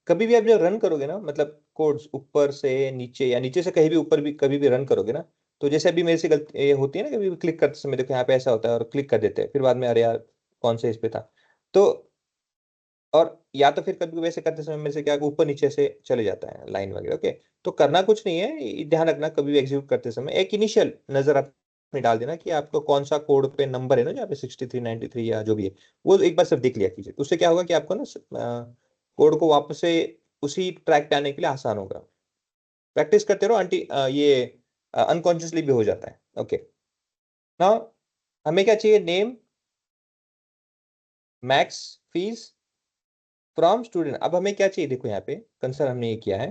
कभी भी आप जब रन करोगे ना, मतलब कोड्स ऊपर से नीचे या नीचे से कहीं भी ऊपर भी कभी भी रन करोगे ना, तो जैसे अभी मेरे से गलती ये होती है ना, कभी भी क्लिक करते समय देखो यहाँ पे ऐसा होता है, और क्लिक कर देते हैं, फिर बाद में अरे यार कौन से इस पे था, तो और या तो फिर कभी वैसे करते समय मेरे से क्या ऊपर नीचे से चले जाता है लाइन वगैरह। ओके, तो करना कुछ नहीं है, ध्यान रखना कभी भी एग्जीक्यूट करते समय एक इनिशियल नजर आपने डाल देना कि आपको कौन सा कोड पे नंबर है ना, जहाँ पे 63 93 या जो भी है, वो एक बार सिर्फ देख लिया कीजिए। उससे क्या होगा कि आपको ना कोड को वापस से उसी ट्रैक पे आने के लिए आसान होगा। प्रैक्टिस करते रहो, आंटी ये अनकॉन्शियसली भी हो जाता है। ओके, नाउ हमें क्या चाहिए, name, max, fees, from student. अब हमें क्या चाहिए, देखो यहाँ पे कंसर्न हमने ये किया है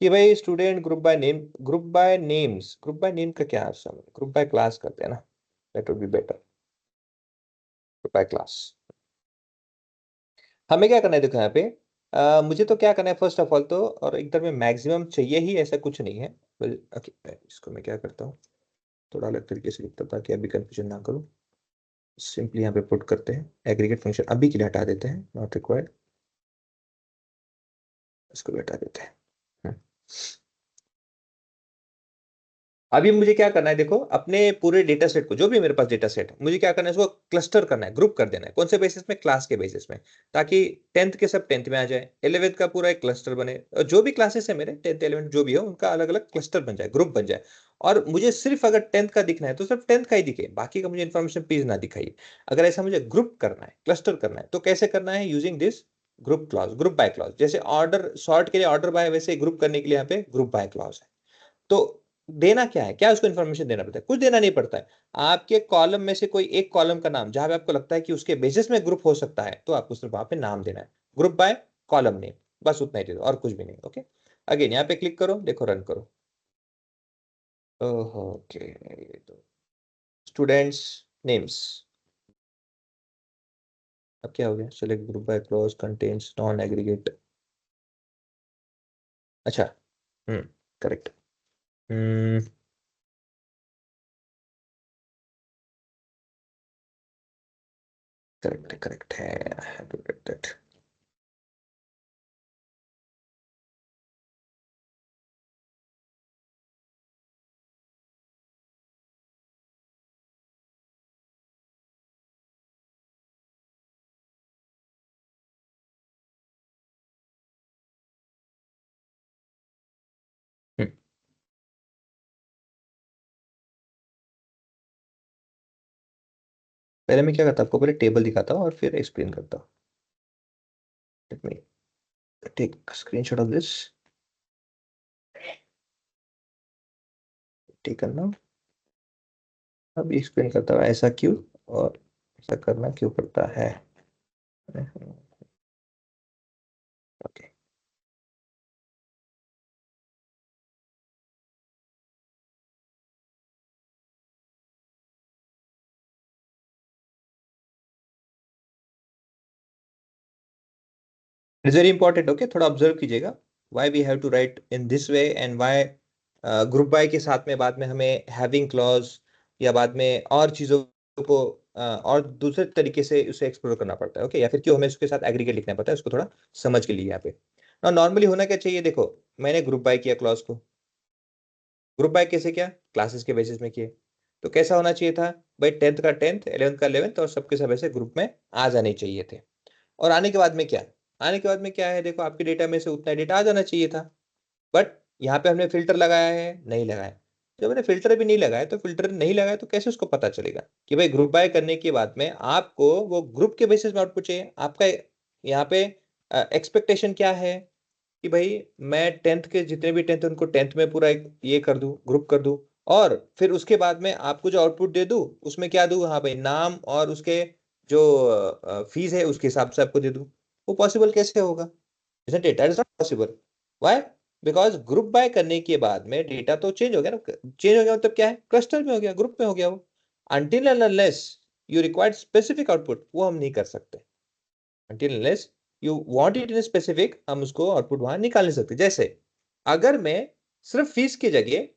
कि भाई student group by name, group by names, group by name का क्या अर्थ है, ग्रुप बाय क्लास करते हैं ना, that would be better, group by class. हमें क्या करना है, देखो यहाँ पे मुझे तो क्या करना है, फर्स्ट ऑफ ऑल तो, और एकदम में मैक्सिमम चाहिए ही ऐसा कुछ नहीं है। ओके, इसको मैं क्या करता हूँ, थोड़ा अलग तरीके से लिखता हूँ ताकि अभी कंफ्यूजन ना करूँ। सिंपली यहाँ पे पुट करते हैं एग्रीगेट फंक्शन, अभी के लिए हटा देते हैं, नॉट रिक्वायर्ड, इसको भी हटा देते हैं। अभी मुझे क्या करना है, देखो अपने पूरे डेटा सेट को, जो भी मेरे पास डेटा सेट है, मुझे क्या करना है, इसको क्लस्टर करना है, ग्रुप कर देना है। कौन से बेसिस में, क्लास के बेसिस में, ताकि 10th के सब 10th में आ जाए, 11th का पूरा एक क्लस्टर बने, और जो भी क्लासेस है मेरे 10th 11th जो भी हो, उनका अलग अलग क्लस्टर बन जाए, ग्रुप बन जाए। और मुझे सिर्फ अगर 10th का दिखना है तो सिर्फ 10th का ही दिखे, बाकी का मुझे इन्फॉर्मेशन प्लीज ना दिखाइए। अगर ऐसा मुझे ग्रुप करना है, क्लस्टर करना है, तो कैसे करना है, using this group clause, group by clause. जैसे ऑर्डर सॉर्ट के लिए ऑर्डर बाय, वैसे ग्रुप करने के लिए यहाँ पे ग्रुप बाय क्लॉज है। तो देना क्या है, क्या उसको इन्फॉर्मेशन देना पड़ता है, कुछ देना नहीं पड़ता है। आपके कॉलम में से कोई एक कॉलम का नाम, जहां पे आपको लगता है कि उसके बेसिस में ग्रुप हो सकता है, तो आपको सिर्फ वहां पे नाम देना है, ग्रुप बाय कॉलम नेम, बस उतना ही दे दो, और कुछ भी नहीं। ओके, अगेन यहाँ पे क्लिक करो, देखो रन करो। ओके, स्टूडेंट्स नेम्स, अब क्या हो गया, select group by clause contains non aggregate. अच्छा, करेक्ट, करेक्ट करेक्ट है, I have to get that. हम्म, पहले मैं क्या करता, आपको पहले टेबल दिखाता हूँ और फिर एक्सप्लेन करता हूँ। Let me take a screenshot of this. ठीक है ना, अब एक्सप्लेन करता हूँ ऐसा क्यों, और ऐसा करना क्यों पड़ता है? Okay, it's very important. Okay, थोड़ा ऑब्जर्व कीजिएगा, why we have to write in this way and why group by के साथ में बाद में हमें हैविंग क्लॉज या बाद में और चीजों को और दूसरे तरीके से उसे एक्सप्लोर करना पड़ता है। ओके, या फिर क्यों हमें उसके साथ एग्रीगेट लिखना पड़ता है, उसको थोड़ा समझ के लिए यहाँ पे ना नॉर्मली होना क्या चाहिए। देखो, मैंने ग्रुप बाय किया क्लॉज को, ग्रुप बाय कैसे किया? क्लासेस के बेसिस में किए। तो कैसा होना चाहिए था भाई? 10th का 10th, 11th का 11th और सबके सब ऐसे ग्रुप में आ जाने चाहिए थे। और आने के बाद में क्या? आने के बाद में क्या है? देखो, आपके डेटा में से उतना डेटा आ जाना चाहिए था, बट यहाँ पे हमने फिल्टर लगाया है, नहीं लगाया। जब मैंने फिल्टर भी नहीं लगाया, तो फिल्टर नहीं लगाया तो कैसे उसको पता चलेगा कि भाई ग्रुप बाय करने के बाद में आपको वो ग्रुप के बेसिस में आउटपुट चाहिए? आपका यहाँ पे एक्सपेक्टेशन क्या है कि भाई मैं 10th के जितने भी 10th उनको 10th में पूरा एक ये कर दूं, ग्रुप कर दूं, और फिर उसके बाद में आपको जो आउटपुट दे दूं उसमें क्या दूं? हाँ भाई, नाम और उसके जो फीस है उसके हिसाब से आपको दे दूं। वो पॉसिबल कैसे होगा? isn't it? That is not possible. Why? Because group by करने के बाद में डेटा तो चेंज हो गया ना। चेंज हो गया मतलब क्या है? क्लस्टर में हो गया, ग्रुप में हो गया वो। Until and unless you required specific output, वो हम नहीं कर सकते। Until unless you want it in specific, हम उसको आउटपुट वहां निकाल नहीं सकते। जैसे अगर मैं सिर्फ फीस की जगह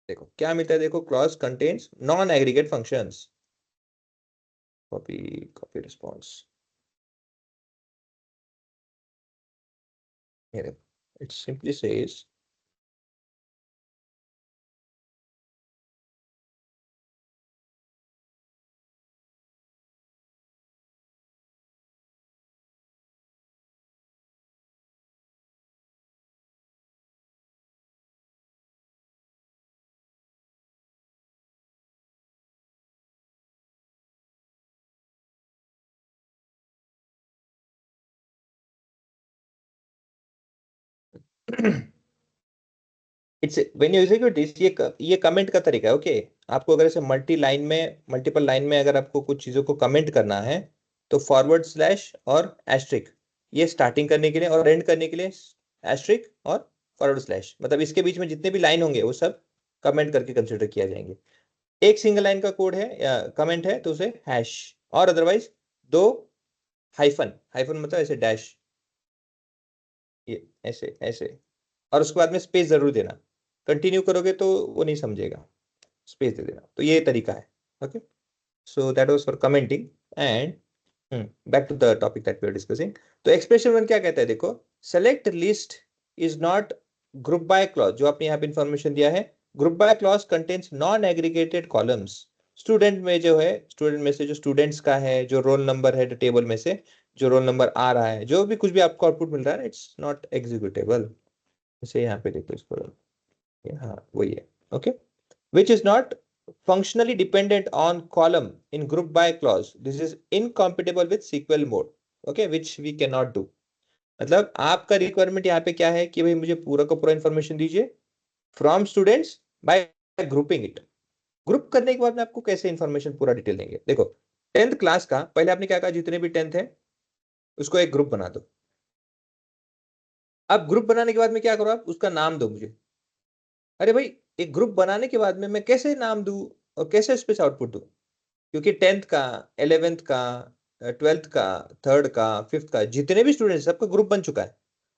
देखो क्या मिलता है, देखो clause contains non aggregate functions, copy copy response, it simply says it's when you execute this, ये कमेंट का तरीका है। ओके, आपको अगर ऐसे मल्टीपल लाइन में अगर आपको कुछ चीजों को कमेंट करना है, तो फॉरवर्ड स्लैश और एस्ट्रिक, ये स्टार्टिंग करने के लिए, और एंड करने के लिए एस्ट्रिक और फॉरवर्ड स्लैश, मतलब इसके बीच में जितने भी लाइन होंगे वो सब कमेंट करके कंसिडर किया जाएंगे। एक सिंगल लाइन का कोड है या कमेंट है तो उसे हैश, और अदरवाइज दो हाइफन, हाइफन मतलब ऐसे डैश, ये ऐसे ऐसे, और उसके बाद में स्पेस जरूर देना। कंटिन्यू करोगे तो वो नहीं समझेगा, स्पेस दे देना। तो ये तरीका है। Okay, so that was for commenting. And back to the topic that we are discussing. तो एक्सप्रेशन वन क्या कहता है? देखो, select list is not group by clause, जो आपने यहाँ पे इंफॉर्मेशन दिया है, group by clause contains non aggregated columns. Student में जो है, स्टूडेंट में से जो स्टूडेंट्स का है, जो रोल नंबर है टेबल में से जो रोल नंबर आ रहा है, जो भी कुछ भी आपको आउटपुट मिल रहा है, इट्स नॉट एग्जीक्यूटेबल। जैसे यहाँ पे देखो इसको, हाँ वही है। Okay, which is not functionally dependent on column in group by clause. This is incompatible with SQL mode. Okay, which we cannot do. मतलब आपका रिक्वायरमेंट यहाँ पे क्या है कि भाई मुझे पूरा का पूरा इंफॉर्मेशन दीजिए from students bye grouping it. Group करने के बाद में आपको कैसे इंफॉर्मेशन पूरा डिटेल देंगे? देखो, 10th क्लास का पहले आपने क्या कहा, जितने भी 10th है उसको एक ग्रुप बना दो। अब ग्रुप बनाने के बाद में क्या करो, आप उसका नाम दो मुझे। अरे भाई, एक ग्रुप बनाने के बाद में मैं कैसे नाम दूं और कैसे उस पे आउटपुट दूं? क्योंकि 10th का, 11th का, 12th का, 3rd का, 5th का, जितने भी स्टूडेंट्स सबका ग्रुप बन चुका है।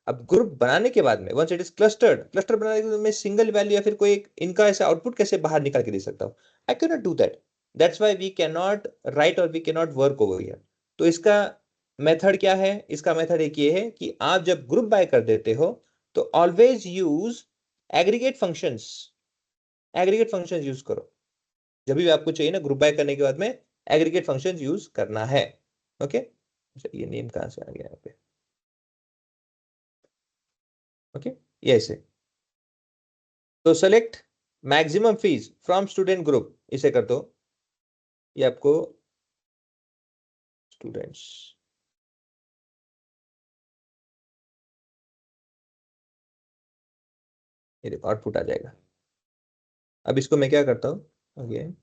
अब ग्रुप बनाने के बाद में once it is clustered, cluster बनाने के बाद मैं सिंगल वैल्यू या फिर कोई एक इनका ऐसा आउटपुट कैसे बाहर निकाल के दे सकता हूँ? I can not do that. That's why we can not write और we can not work over here. तो इसका मेथड क्या है? इसका मेथड एक ये है कि आप जब ग्रुप बाय कर देते हो तो always use aggregate functions. Aggregate functions use करो जब भी आपको चाहिए ना ग्रुप बाय करने के बाद में, एग्रीगेट फंक्शंस यूज करना है। ओके, ये नेम कहां से आ गया यहाँ पे? ओके, ये ऐसे। तो select maximum fees from student group, इसे कर दो। ये आपको स्टूडेंट्स, ये देखो आउटपुट आ जाएगा। अब इसको मैं क्या करता हूँ, अगेन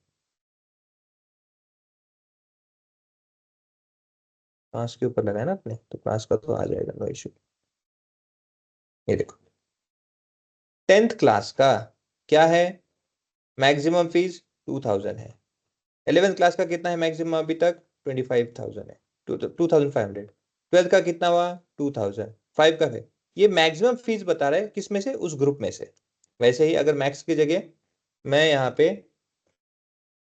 5 के ऊपर लगाया ना आपने, तो 5 का तो आ जाएगा, नो इशू। ये देखो 10th क्लास का क्या है, मैक्सिमम फीस 2000 है। 11th क्लास का कितना है मैक्सिमम अभी तक, 25,000 है, 2500। 12th का कितना हुआ, 2000। 5 का है, ये मैक्सिमम फीस बता रहा है किस में से, उस ग्रुप में से। वैसे ही अगर मैक्स की जगह मैं यहाँ पे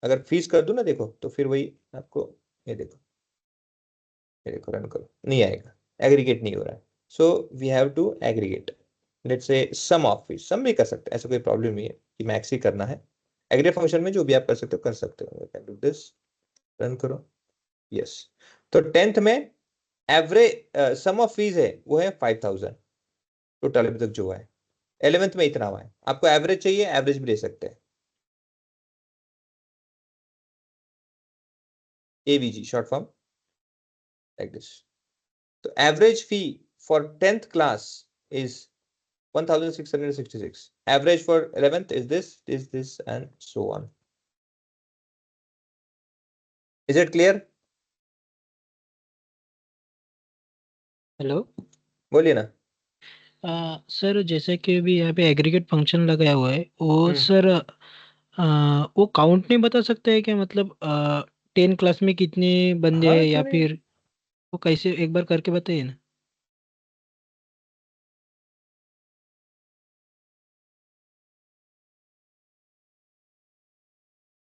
अगर फीस कर दूं ना, देखो तो फिर वही आपको, ये देखो, ये देखो रन करो, नहीं आएगा, एग्रीगेट नहीं हो रहा है। So we have to aggregate, let's say some of fees, सम भी कर सकते हैं, ऐसा कोई प्रॉब्लम नहीं है कि मैक्स ही करना है। एग्रीगेट फंक्शन में जो भी आप कर सकते हो कर सकते हो। कैन डू दिस, रन करो, यस। तो 10th में एवरेज सम ऑफ फीस है वो है 5000 टोटल अभी तक जो हुआ है। 11th में इतना हुआ है, आपको एवरेज चाहिए, एवरेज भी ले सकते हैं, AVG short form, like this. तो average fee for 10th class is 1666. Average for 11th is this, and so on. Is it clear?
Hello
बोलिए ना।
सर, जैसे कि अभी यहाँ पे एग्रीगेट फंक्शन लगाया हुआ है वो सर वो काउंट नहीं बता सकता है क्या, मतलब 10 क्लास में कितने बंदे
हाँ
हैं,
क्यों
या
नहीं,
फिर वो कैसे, एक बार करके बताइए ना।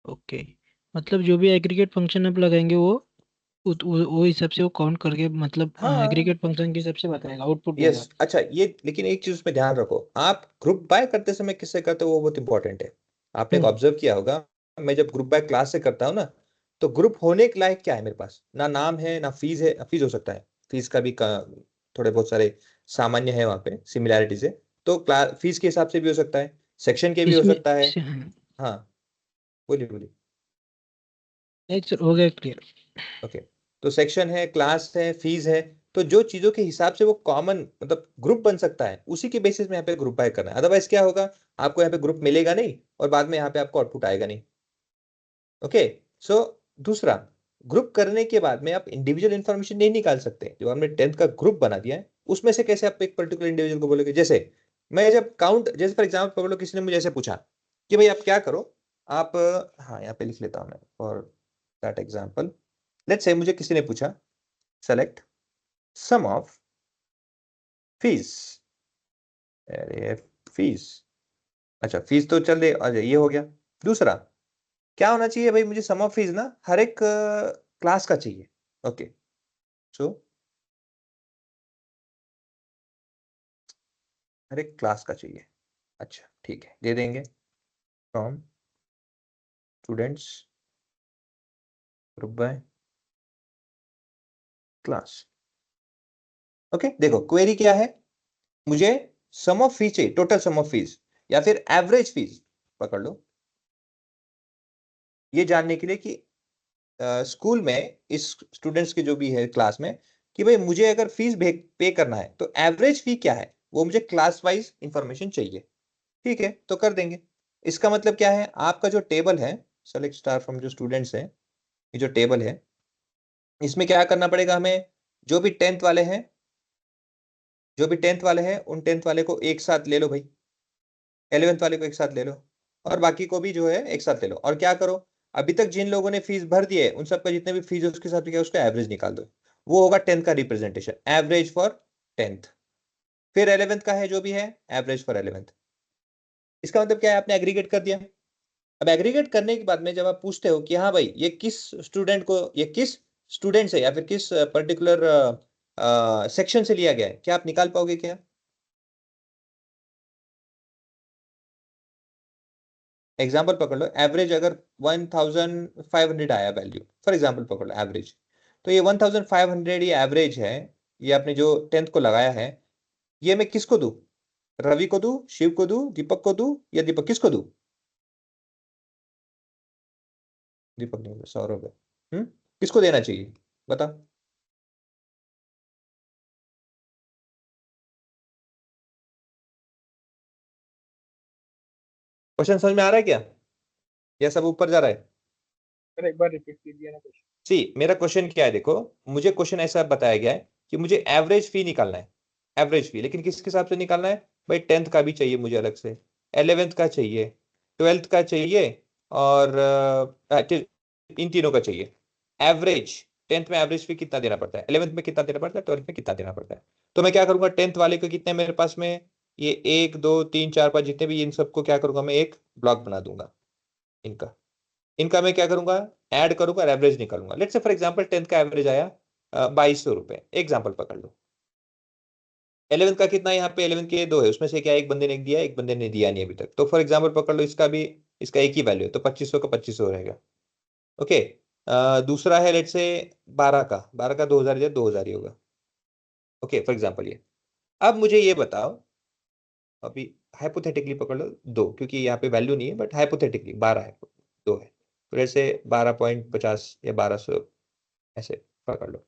ओके, मतलब जो भी एग्रीगेट फंक्शन आप लगाएंगे वो हिसाब से वो काउंट करके, मतलब
हाँ
एग्रीगेट फंक्शन के हिसाब से बताएगा, आउटपुट देगा।
यस। अच्छा ये लेकिन एक चीज उसमें ध्यान रखो, आप ग्रुप बाय करते समय किससे करते हो वो बहुत इंपॉर्टेंट है। आपने एक
हम्म।
ऑब्जर्व किया होगा, मैं जब ग्रुप बाय क्लास से करता हूँ ना, तो ग्रुप होने के लायक क्या है मेरे पास, ना नाम है ना फीस है, फीस हो सकता है, फीस का भी थोड़े बहुत सारे सामान्य है वहाँ पे सिमिलैरिटीज है, तो क्लास फीस के हिसाब से भी हो सकता है, सेक्शन के भी हो
इसमें
सकता है। हाँ बोलिए बोलिए।
नहीं सर, हो गया क्लियर।
ओके, तो सेक्शन है, क्लास है, फीस है, तो जो चीजों के हिसाब से वो कॉमन मतलब ग्रुप बन सकता है, उसी के बेसिस में यहाँ पे ग्रुप बाय करना है। अदरवाइज क्या होगा, आपको यहाँ पे ग्रुप मिलेगा नहीं और बाद में यहाँ पे आपको आउटपुट आएगा नहीं। ओके, सो दूसरा, ग्रुप करने के बाद में आप इंडिविजुअल इंफॉर्मेशन नहीं निकाल सकते। जो हमने 10th का ग्रुप बना दिया है उसमें से कैसे आप एक पर्टिकुलर इंडिविजुअल को बोलोगे। जैसे मैं जब काउंट, जैसे फॉर एग्जाम्पल पकड़ लो, किसी ने मुझे ऐसे पूछा कि भाई आप क्या करो, आप, हाँ यहाँ पे लिख लेता हूँ मैं for that example. Let's say मुझे किसी ने पूछा सेलेक्ट सम ऑफ फीस, अरे फीस, अच्छा फीस तो चल रही, अच्छा ये हो गया। दूसरा क्या होना चाहिए भाई, मुझे सम ऑफ फीस ना हर एक क्लास का चाहिए। ओके, सो हर एक क्लास का चाहिए, अच्छा ठीक है दे देंगे, from students group by class. Okay देखो क्वेरी क्या है, मुझे सम ऑफ फीस चाहिए, टोटल सम ऑफ फीस या फिर एवरेज फीस पकड़ लो, ये जानने के लिए कि स्कूल में इस स्टूडेंट्स के जो भी है क्लास में, कि भाई मुझे अगर फीस पे करना है तो एवरेज फी क्या है, वो मुझे क्लास वाइज इंफॉर्मेशन चाहिए। ठीक है तो कर देंगे। इसका मतलब क्या है, आपका जो टेबल है सेलेक्ट स्टार फ्रॉम जो स्टूडेंट्स है, ये जो टेबल है इसमें क्या करना पड़ेगा हमें, जो भी 10th वाले हैं, जो भी 10th वाले हैं उन 10th वाले को एक साथ ले लो भाई, 11th वाले को एक साथ ले लो, और बाकी को भी जो है एक साथ ले लो, और क्या करो, अभी तक जिन लोगों ने फीस भर दी है उन सबका जितने भी फीस है उसके साथ क्या उसका एवरेज निकाल दो, वो होगा 10th का रिप्रेजेंटेशन, एवरेज फॉर 10th। फिर 11th का है जो भी है, एवरेज फॉर 11th। इसका मतलब क्या है, आपने एग्रीगेट कर दिया। अब एग्रीगेट करने के बाद में जब आप पूछते हो कि हाँ भाई ये किस स्टूडेंट को, ये किस स्टूडेंट से या फिर किस पर्टिकुलर सेक्शन से लिया गया है, क्या आप निकाल पाओगे क्या। एग्जाम्पल पकड़ लो, एवरेज अगर 1500 आया वैल्यू, फॉर एग्जाम्पल पकड़ लो एवरेज, तो ये 1500 ये एवरेज है, ये आपने जो 10th को लगाया है, ये मैं किसको दूं, रवि को दूं, शिव को दूं, दीपक को दूं, या दीपक किसको दूं, दीपक नहीं, सौरभ है, किसको देना चाहिए बता। क्वेश्चन समझ में आ रहा है क्या, या सब ऊपर जा रहा है?
सर एक बार रिपीट कीजिए ना कुछ।
सी मेरा क्वेश्चन क्या है, देखो मुझे क्वेश्चन ऐसा बताया गया है कि मुझे एवरेज फी निकालना है, एवरेज फी, लेकिन किस हिसाब से निकालना है भाई? 10th का भी चाहिए मुझे अलग से, 11th का चाहिए, 12th का चाहिए, और इन तीनों का चाहिए एवरेज। 10th में एवरेज फी कितना देना पड़ता है, 11th में कितना देना पड़ता है, 12th में कितना देना पड़ता है? तो मैं क्या करूंगा, 10th वाले को कितने मेरे पास में, ये 1 2 3 4 5 जितने भी, इन सबको क्या करूंगा मैं, एक ब्लॉक बना दूंगा इनका। इनका मैं क्या करूंगा, ऐड करूंगा और एवरेज निकालूंगा। Let's say for example 10th का एवरेज आया 2200 रुपए, एग्जांपल पकड़ लो। 11th का कितना है, यहाँ पे 11th के दो है, उसमें से क्या एक बंदे ने दिया, एक बंदे ने दिया नहीं अभी तक, तो फॉर एग्जांपल पकड़ लो इसका भी, इसका एक ही वैल्यू है, तो 2500 का 2500 रहेगा। ओके, दूसरा है लेट्स से 12 का 2000 या 2000 ही होगा। ओके फॉर एग्जांपल ये। अब मुझे ये बताओ, अभी हाइपोथेटिकली पकड़ लो दो, क्योंकि यहाँ पे वैल्यू नहीं है, बट हाइपोथेटिकली 12 है, दो है, तो जैसे 12.50 या 1200 ऐसे पकड़ लो।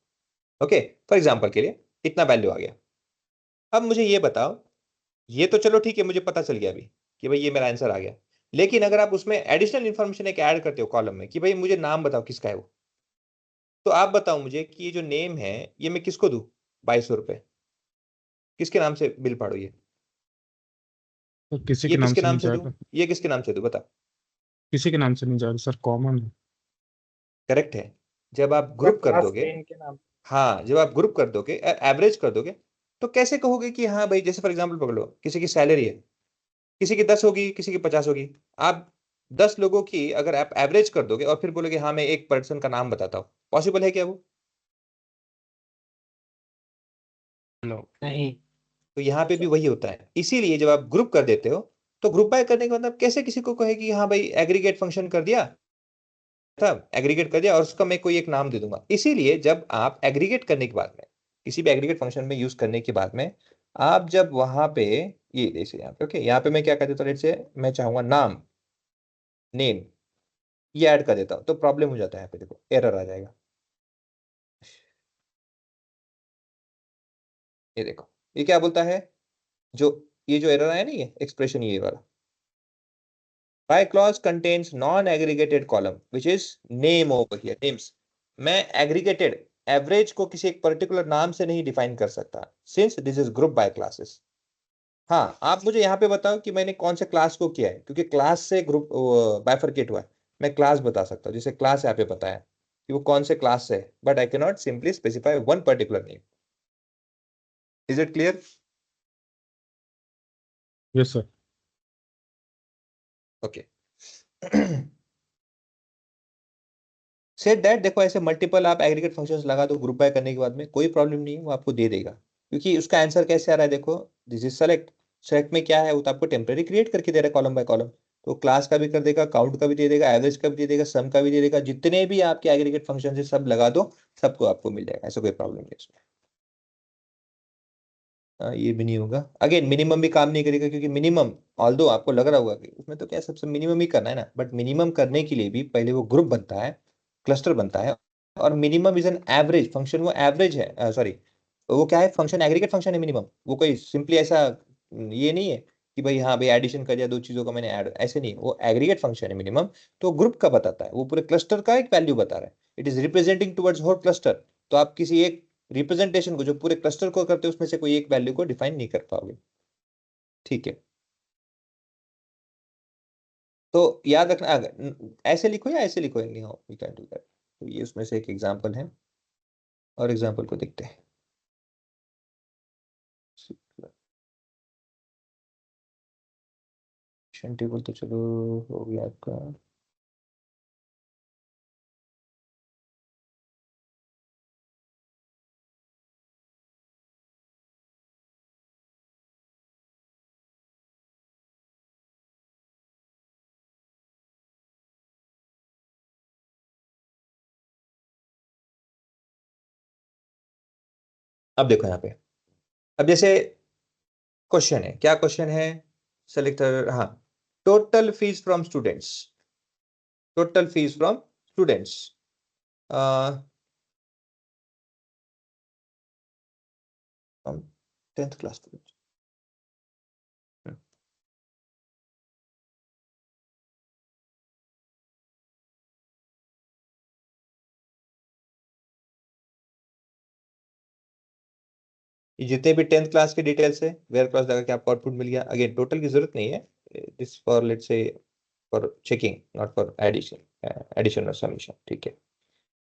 ओके, फॉर एग्जांपल के लिए इतना वैल्यू आ गया। अब मुझे ये बताओ, ये तो चलो ठीक है, मुझे पता चल गया अभी कि भाई ये मेरा आंसर आ गया, लेकिन अगर आप उसमें एडिशनल इंफॉर्मेशन एक ऐड करते हो कॉलम में कि भाई मुझे नाम बताओ किसका है वो, तो आप बताओ मुझे कि ये जो नेम है ये मैं किसको दूं, 2200 रुपए, किसके नाम से बिल फाड़ो
तो किसी
ये
के नाम
किसके
से
नाम
नहीं
से दूं,
जाएगा,
ये किसके नाम से दूं बता।
किसी के नाम से नहीं जाएगा सर, कॉमन है।
करेक्ट है, जब आप
सर
ग्रुप कर
क्लास
दोगे,
10 के नाम।
हाँ जब आप ग्रुप कर दोगे, एवरेज कर दोगे, तो कैसे कहोगे कि हाँ भाई, जैसे फॉर एग्जाम्पल पकड़ लो किसी की सैलरी है, किसी की 10 होगी, किसी की 50 होगी, आप 10 लोगों की अगर आप एवरेज कर दोगे और फिर बोलोगे हाँ मैं एक पर्सन का नाम बताता हूँ, पॉसिबल है क्या वो?
नो।
नहीं।
तो यहाँ पे भी वही होता है, इसीलिए जब आप ग्रुप कर देते हो, तो ग्रुप बाय करने के मतलब कैसे किसी को कहे कि हाँ भाई एग्रीगेट फंक्शन कर दिया था, एग्रीगेट कर दिया और उसका मैं कोई एक नाम दे दूंगा। इसीलिए जब आप एग्रीगेट करने के बाद में, किसी भी एग्रीगेट फंक्शन में यूज करने के बाद में, आप जब वहां पे, ये जैसे यहाँ पे, ओके यहाँ पे मैं क्या कर देता हूँ, जैसे मैं चाहूंगा नाम, नेम, ये ऐड कर देता हूँ, तो प्रॉब्लम हो जाता है, यहाँ पे देखो एरर आ जाएगा। ये देखो, ये क्या बोलता है, जो ये जो एरर आया ना, ये एक्सप्रेशन ये वाला, by clause contains non-aggregated column which is name over here, names। मैं aggregated एवरेज को किसी एक पर्टिकुलर नाम से नहीं डिफाइन कर सकता, since this is group by classes. हाँ आप मुझे यहाँ पे बताओ कि मैंने कौन से क्लास को किया है, क्योंकि क्लास से ग्रुप बाइफरकेट हुआ है, मैं क्लास बता सकता हूँ, जैसे क्लास यहाँ पे बताया कि वो कौन से क्लास से है, but I can not simply specify one particular name. Is it clear?
Yes sir.
Okay, set that, देखो ऐसे मल्टीपल आप एग्रीगेट फंक्शंस लगा दो ग्रुप बाय करने के बाद में, कोई प्रॉब्लम नहीं है, वो आपको दे देगा, क्योंकि उसका आंसर कैसे आ रहा है, देखो दिस इज सेलेक्ट, सेलेक्ट में क्या है, वो तो आपको टेम्परेरी क्रिएट करके दे रहा है कॉलम बाय कॉलम, तो क्लास का भी कर देगा, काउंट का भी दे देगा, एवरेज का भी दे देगा, सम का भी दे देगा, जितने भी आपके एग्रीगेट फंक्शन है सब लगा दो, सबको आपको मिल जाएगा, ऐसा कोई प्रॉब्लम नहीं है इसमें। ये भी नहीं होगा, अगेन मिनिमम भी काम नहीं करेगा, क्योंकि मिनिमम ऑल्दो आपको लग रहा होगा कि उसमें तो क्या सबसे मिनिमम ही करना है ना, बट मिनिमम करने के लिए भी पहले वो ग्रुप बनता है, क्लस्टर बनता है, और minimum is an average function, वो एवरेज है, सॉरी वो क्या है, फंक्शन एग्रीगेट फंक्शन है मिनिमम, वो कोई सिंपली ऐसा ये नहीं है कि भाई हाँ भाई एडिशन कर दिया दो चीजों का मैंने ऐड, ऐसे नहीं, वो एग्रीगेट फंक्शन है मिनिमम, तो ग्रुप का बताता है, वो पूरे क्लस्टर का एक वैल्यू बता रहा है, it is representing towards whole cluster, तो आप किसी एक रिप्रेजेंटेशन को जो पूरे क्लस्टर को करते हैं उसमें से कोई एक वैल्यू को डिफाइन नहीं कर पाओगे, ठीक है? तो याद रखना, ऐसे लिखो या ऐसे लिखो, नहीं हो वी कैन डू दैट। तो ये उसमें से एक एग्जांपल है, और एग्जांपल को देखते हैं। टेबल तो चलो हो गया आपका। अब देखो यहाँ पे, अब जैसे क्वेश्चन है, क्या क्वेश्चन है, सेलेक्ट, हाँ, total fees from students, total fees from students, 10th class students, ये जितने भी 10th क्लास के डिटेल्स है वेयर क्लॉज लगा के आपको आउटपुट मिल गया। अगेन टोटल की जरूरत नहीं है, this for let's say for checking not for addition और समीशन, ठीक है।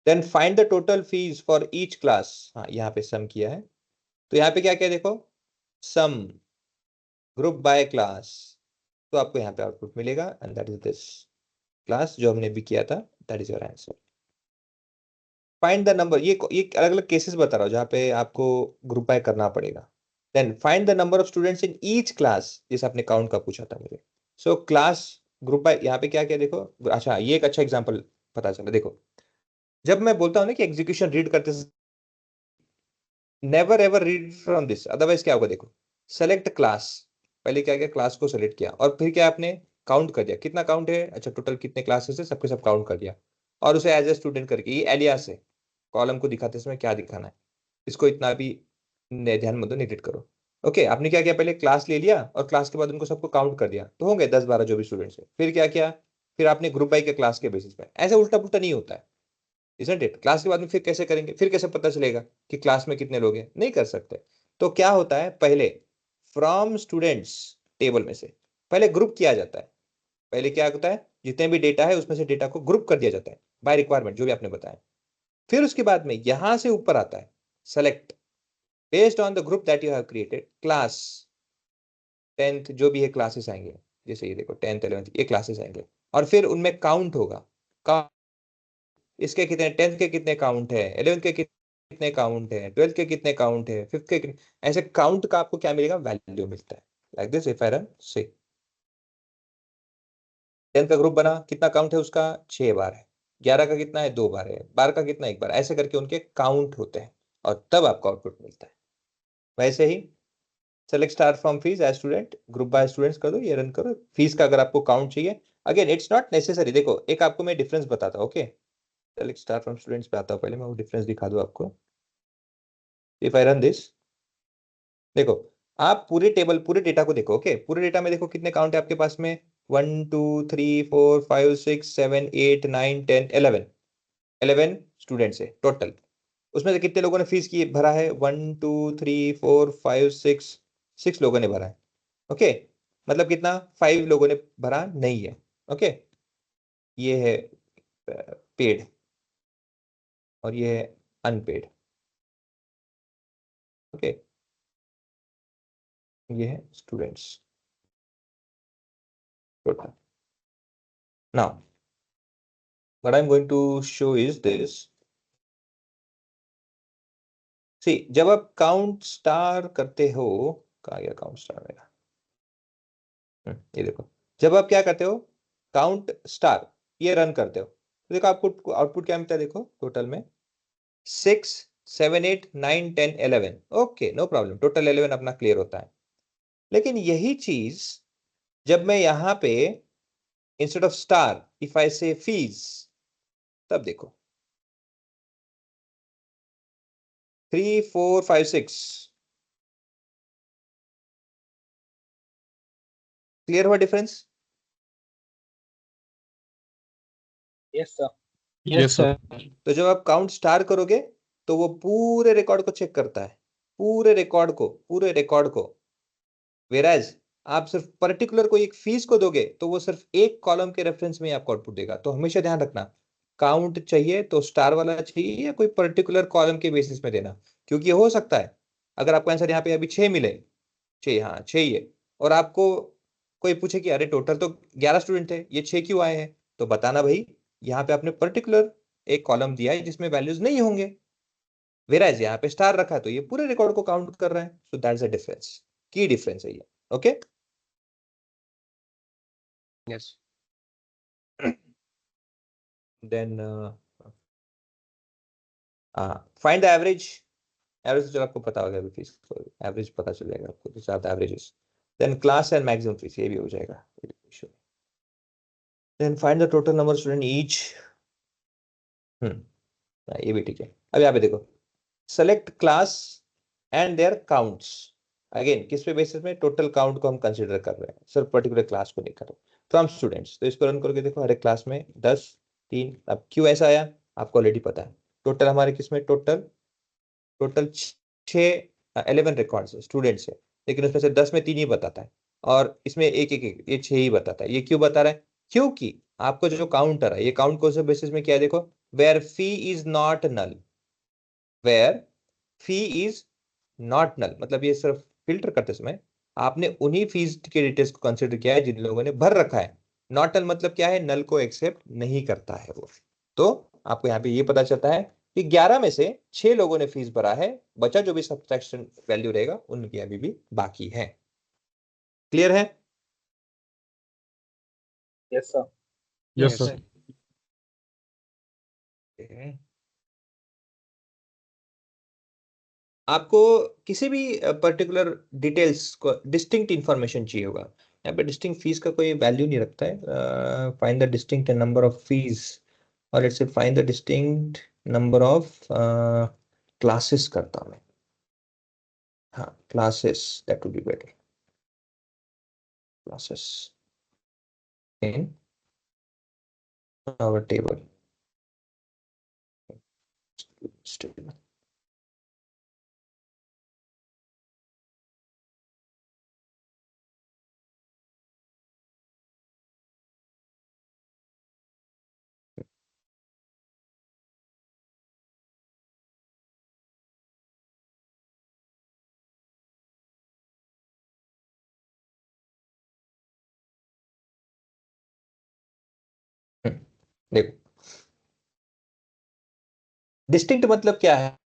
Then find the total fees for each class, हाँ यहाँ पे सम किया है, तो यहाँ पे क्या क्या देखो, सम ग्रुप बाय क्लास, तो आपको यहाँ पे आउटपुट मिलेगा and that is this class जो हमने भी किया था, that is your answer. Find the number, ये अलग अलग केसेस बता रहा हूँ जहाँ पे आपको ग्रुप बाय करना पड़ेगा। Then find the number of students in each class, जैसे आपने काउंट का पूछा था मुझे। सो क्लास ग्रुप बाय यहाँ पे क्या क्या देखो, अच्छा ये एक अच्छा एग्जांपल पता चला। देखो जब मैं बोलता हूँ ना कि एग्जीक्यूशन रीड करते never ever read from this, otherwise क्या होगा, देखो सेलेक्ट क्लास, पहले क्या किया, क्लास को सेलेक्ट किया और फिर क्या आपने काउंट कर दिया, कितना काउंट है, अच्छा टोटल कितने क्लासेस है सबके सब काउंट कर दिया, और उसे एज ए स्टूडेंट करके ये एलियास है, कॉलम को दिखाते समय क्या दिखाना है, इसको इतना भी ध्यान मत दो, नहीं रीड करो। ओके, आपने क्या किया, पहले क्लास ले लिया और क्लास के बाद उनको सबको काउंट कर दिया, तो होंगे 10-12 जो भी स्टूडेंट्स है। फिर क्या किया, फिर आपने ग्रुप बाई के क्लास के बेसिस पे, ऐसे उल्टा पुल्टा नहीं होता है, इजंट इट। क्लास के बाद में फिर कैसे करेंगे, फिर कैसे पता चलेगा कि क्लास में कितने लोग हैं, नहीं कर सकते। तो क्या होता है, पहले फ्रॉम स्टूडेंट्स टेबल में से पहले ग्रुप किया जाता है, पहले क्या होता है, जितने भी डेटा है उसमें से डेटा को ग्रुप कर दिया जाता है बाय रिक्वायरमेंट, जो भी आपने बताया। फिर उसके बाद में यहां से ऊपर आता है select based on the group that you have created class, 10th जो भी है क्लासेस आएंगे, जैसे ये देखो 10th 11th ये क्लासेस आएंगे, और फिर उनमें काउंट होगा, इसके कितने 10th के कितने काउंट है, 11th के कितने काउंट है, 12th के कितने काउंट है, 5th के कितने, ऐसे काउंट का आपको क्या मिलेगा, वैल्यू मिलता है। Like this if I run से 10th का ग्रुप बना, कितना काउंट है उसका, 6 बार है, 11 का कितना है, 2 बार है, 12 का कितना, 1 बार, ऐसे करके उनके काउंट होते हैं और तब आपको आउटपुट मिलता है। वैसे ही select star from fees as student, group by students कर दो, ये रन करो। फीस का अगर आपको काउंट चाहिए, अगेन इट्स नॉट नेसेसरी, देखो एक आपको मैं डिफरेंस बताता हूँ। Okay, select star from students पे आता हूँ, पहले मैं वो डिफरेंस दिखा दूँ आपको। इफ आई रन दिस, देखो आप पूरे टेबल पूरे डेटा को देखो। ओके, पूरे डेटा में देखो कितने काउंट है आपके पास में, 1 2 3 4 5 6 7 8 9 10 11 स्टूडेंट्स है टोटल। उसमें से कितने लोगों ने फीस की भरा है, 1 2 3 4 5 6 लोगों ने भरा है। ओके, मतलब कितना, 5 लोगों ने भरा नहीं है। ओके, ये है पेड और ये है अनपेड। ओके, ये है students total. Now what I'm going to show is this, सी जब आप काउंट स्टार करते हो, कहाँ गया काउंट स्टार मेरा, ये देखो, जब आप क्या करते हो, काउंट स्टार ये रन करते हो, तो देखो आपको आउटपुट क्या मिलता है, देखो टोटल में 6 7 8 9 10 11। ओके नो प्रॉब्लम, टोटल 11 अपना क्लियर होता है। लेकिन यही चीज जब मैं यहां पे instead of star if I से फीस, तब देखो 3 4 5 6, क्लियर हुआ difference.
Yes sir.
Yes sir.
तो जब आप काउंट स्टार करोगे तो वो पूरे रिकॉर्ड को चेक करता है, पूरे रिकॉर्ड को। वेराज आप सिर्फ पर्टिकुलर कोई एक फीस को दोगे तो वो सिर्फ एक कॉलम के रेफरेंस में आपको आउटपुट देगा। तो हमेशा ध्यान रखना, काउंट चाहिए तो स्टार वाला चाहिए या कोई पर्टिकुलर कॉलम के बेसिस में देना, क्योंकि हो सकता है अगर आपको आंसर यहाँ पे अभी 6 मिले, 6, हाँ 6 ही है, और आपको कोई पूछे कि अरे टोटल तो 11 स्टूडेंट है, ये 6 क्यों आए हैं, तो बताना भाई यहाँ पे आपने पर्टिकुलर एक कॉलम दिया है जिसमें वैल्यूज नहीं होंगे, वेराइज यहाँ पे स्टार रखा है तो ये पूरे रिकॉर्ड को काउंट कर रहा है। सो दैट्स अ डिफरेंस, की डिफरेंस है ये। Okay,
yes
then find the average, average जो आपको पता होगा, फीस एवरेज पता चल जाएगा आपको, this are the averages. Then class and maximum fees, ये भी हो जाएगा। Then find the total number student each, ये भी ठीक है। अब यहाँ पे देखो select class and their counts, again किस पे बेसिस में, टोटल काउंट को हम कंसीडर कर रहे हैं, सिर्फ पर्टिकुलर क्लास को नहीं कर रहे। फ्रॉम स्टूडेंट्स, तो इसको रन करके देखो, हर एक क्लास में 10 3, अब क्यों ऐसा आया आपको ऑलरेडी पता है। टोटल हमारे किस में, टोटल 6 11 रिकॉर्ड्स स्टूडेंट्स है, लेकिन उसमें से 10 में 3 ही बताता है और इसमें एक ये 6 ही बताता है। ये क्यों बता रहा है? क्योंकि आपको जो काउंटर है, ये काउंट कौन से बेसिस में किया है? देखो, where fee is not null, where fee is not null, मतलब ये सिर्फ फिल्टर करते समय आपने उन्हीं फीस के डिटेल्स को कंसिडर किया है जिन लोगों ने भर रखा है। नॉट नल मतलब क्या है? नल को एक्सेप्ट नहीं करता है वो। तो आपको यहाँ पे ये पता चलता है कि 11 में से 6 लोगों ने फीस भरा है, बचा जो भी सब्ट्रैक्शन वैल्यू रहेगा उनकी अभी भी बाकी है। क्लियर है?
Yes sir.
Yes sir.
आपको किसी भी पर्टिकुलर डिटेल्स को डिस्टिंक्ट इंफॉर्मेशन चाहिए होगा, यहाँ पे डिस्टिंक्ट फीस का कोई वैल्यू नहीं रखता है। Find the distinct number of fees, और let's say find the distinct number of classes करता हूं मैं। हाँ, classes, that would be better. Classes in our table. देखो, डिस्टिंक्ट मतलब क्या है?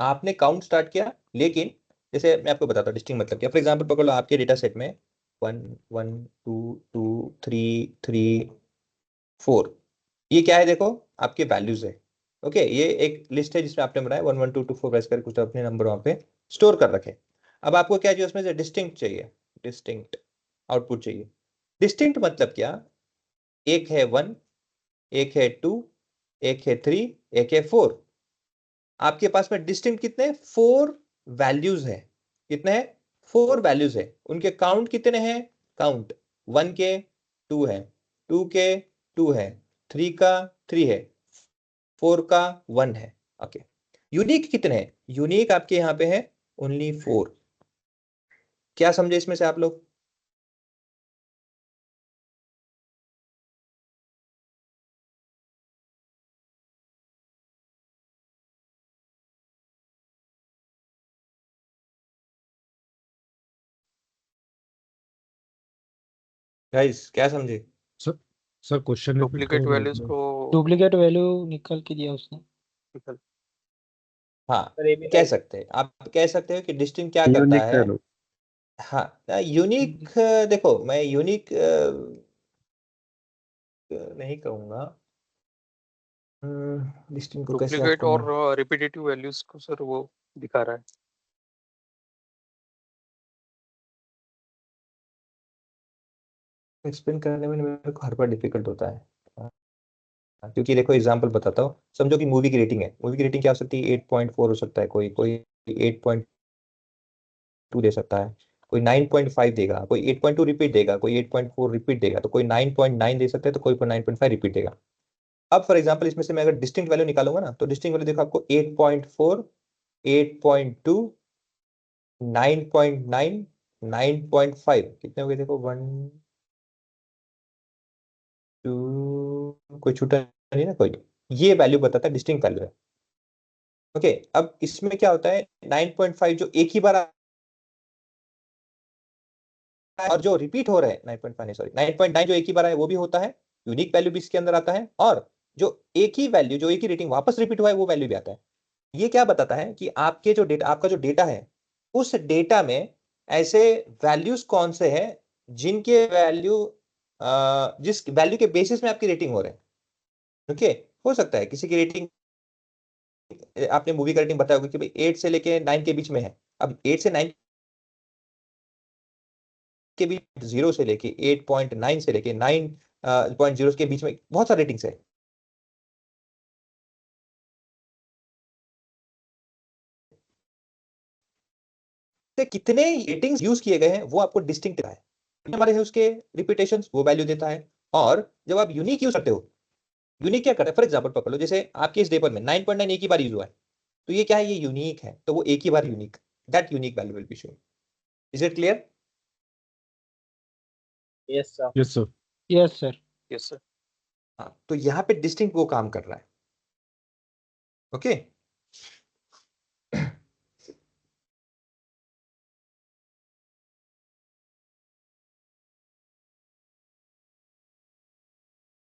आपने काउंट स्टार्ट किया, लेकिन जैसे मैं आपको बताता हूँ डिस्टिंक्ट मतलब क्या। फॉर एग्जांपल पकड़ लो, आपके डेटा सेट में 1 1 2 2 3 3 4, ये क्या है? देखो, आपके वैल्यूज है। ओके, ये एक लिस्ट है जिसमें आपने बनाया 1 1 2 2 4 वैसे करके कुछ अपने नंबर वहां पे स्टोर कर रखे। अब आपको क्या चाहिए? उसमें से डिस्टिंक्ट चाहिए, डिस्टिंक्ट आउटपुट चाहिए। डिस्टिंक्ट मतलब क्या? एक है 1, एक है 2, एक है 3, एक है 4। आपके पास में डिस्टिंक्ट कितने? 4 वैल्यूज है। कितने हैं? 4 वैल्यूज है। उनके काउंट कितने हैं? काउंट 1 के 2 है, 2 के 2 है, 3 का 3 है, 4 का 1 है। ओके, यूनिक कितने हैं? यूनिक आपके यहाँ पे है ओनली 4। क्या समझे इसमें से आप लोग? गाइस, क्या समझे?
Sir sir question repeat
duplicate
करो
वैल्यूज को
डुप्लीकेट वैल्यू निकाल के दिया उसने।
निकल
हाँ,
सर ये भी
कह सकते हैं, आप कह सकते हो कि डिस्टिंक्ट क्या करता
यूनिक
है।
वैल्यू।
हाँ, यूनिक, देखो मैं यूनिक नहीं कहूंगा। डिस्टिंक्ट को कैसे
डुप्लीकेट
आपको मैं
और रिपीटेटिव वैल्यूज को सर वो दिखा रहा है।
एक्सप्लेन करने में मेरे को हर बार डिफिकल्ट होता है। क्योंकि देखो, एग्जांपल बताता हूँ। समझो कि मूवी की रेटिंग है, मूवी की रेटिंग क्या हो सकती है? 8.4 हो सकता है, कोई कोई 8.2 दे सकता है, कोई 9.5 देगा, कोई 8.2 रिपीट देगा, कोई 8.4 रिपीट देगा, तो कोई 9.9 दे सकता है, तो कोई 9.5 रिपीट देगा। अब फॉर एग्जांपल इसमें से मैं अगर डिस्टिंक्ट वैल्यू निकालूंगा ना, तो डिस्टिंक्ट वैल्यू देखो आपको 8.4, 8.2, 9.9, 9.5 कितने हो गए? देखो 1 2, कोई छूटा नहीं ना कोई। ये वैल्यू बताता है डिस्टिंक्ट वैल्यू है। ओके, अब इसमें क्या होता है? 9.5 जो एक ही बार और जो रिपीट हो रहा है 9.5 नहीं, सॉरी 9.9 जो एक ही बार है वो भी होता है, यूनिक वैल्यू भी इसके अंदर आता है, और जो एक ही वैल्यू, जो एक ही रेटिंग वापस रिपीट हुआ है वो वैल्यू भी आता है। ये क्या बताता है कि आपके जो डेटा, आपका जो डेटा है, उस डेटा में ऐसे वैल्यूज कौन से हैं जिनके वैल्यू, जिस वैल्यू के बेसिस में आपकी रेटिंग हो रहे हैं। ओके, हो सकता है किसी की रेटिंग, आपने मूवी का रेटिंग बताया होगा कि भाई 8 से लेके 9 के बीच में है। अब 8 से 9 के बीच, 0 से लेके 8.9 से लेके 9.0 के बीच में बहुत सारे रेटिंग्स है। से कितने रेटिंग्स यूज किए गए हैं वो आपको डिस्टिंक्ट है। हमारे है उसके रिपीटेशंस, वो वैल्यू देता है। और जब आप यूनिक यूज करते हो, यूनिक क्या करता है? फॉर एग्जांपल पकड़ लो, जैसे आपके इस पेपर में 9.9 एक ही बार यूज हुआ है, तो ये क्या है, ये यूनिक है, तो वो एक ही बार unique, that unique value will be shown. Is it clear?
Yes sir.
Yes sir.
Yes sir.
Yes sir.
हाँ, तो यहाँ पे डिस्टिंक्ट वो काम कर रहा है। Okay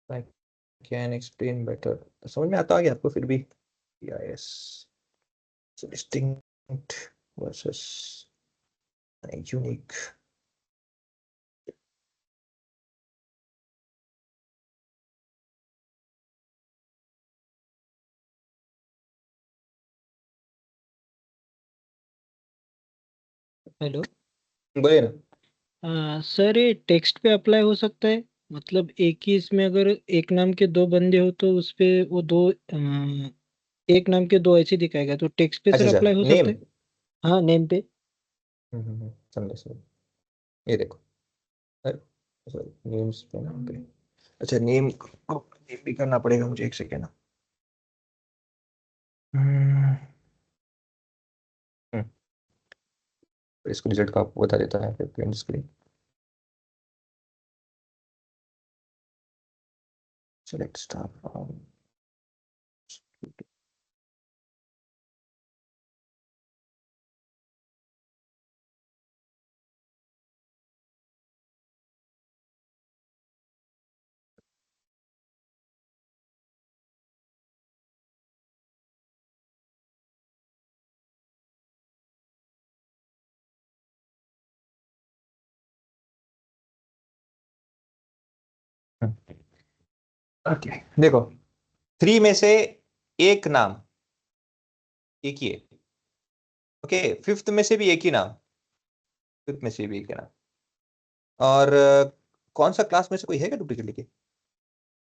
I can explain better। समझ में आता है आपको फिर भी? Yes, distinct versus unique.
Hello.
बोलिए ना।
सर ये टेक्स्ट पे अप्लाई हो सकता है? मतलब एक ही इसमें अगर एक नाम के दो बंदे हो तो उस पे वो दो एक नाम के दो ऐसे दिखाएगा, तो टेक्स्ट पे
अच्छा
सर
अच्छा,
अप्लाई हो
नेम।
सकता है? हाँ, नेम पे।
समझे समझे। ये देखो, सॉरी नेम्स पे नाम पे। अच्छा, नेम भी करना पड़ेगा मुझे, एक सेकेंड। इसको रिजल्ट का आपको बता देता है फिर print screen. Select star from. Okay देखो, 3 में से एक नाम एक ही है। ओके, 5th में से भी एक ही नाम, 5th में से भी एक ही नाम। और कौन सा क्लास में से कोई है क्या डुप्लीकेट लेके?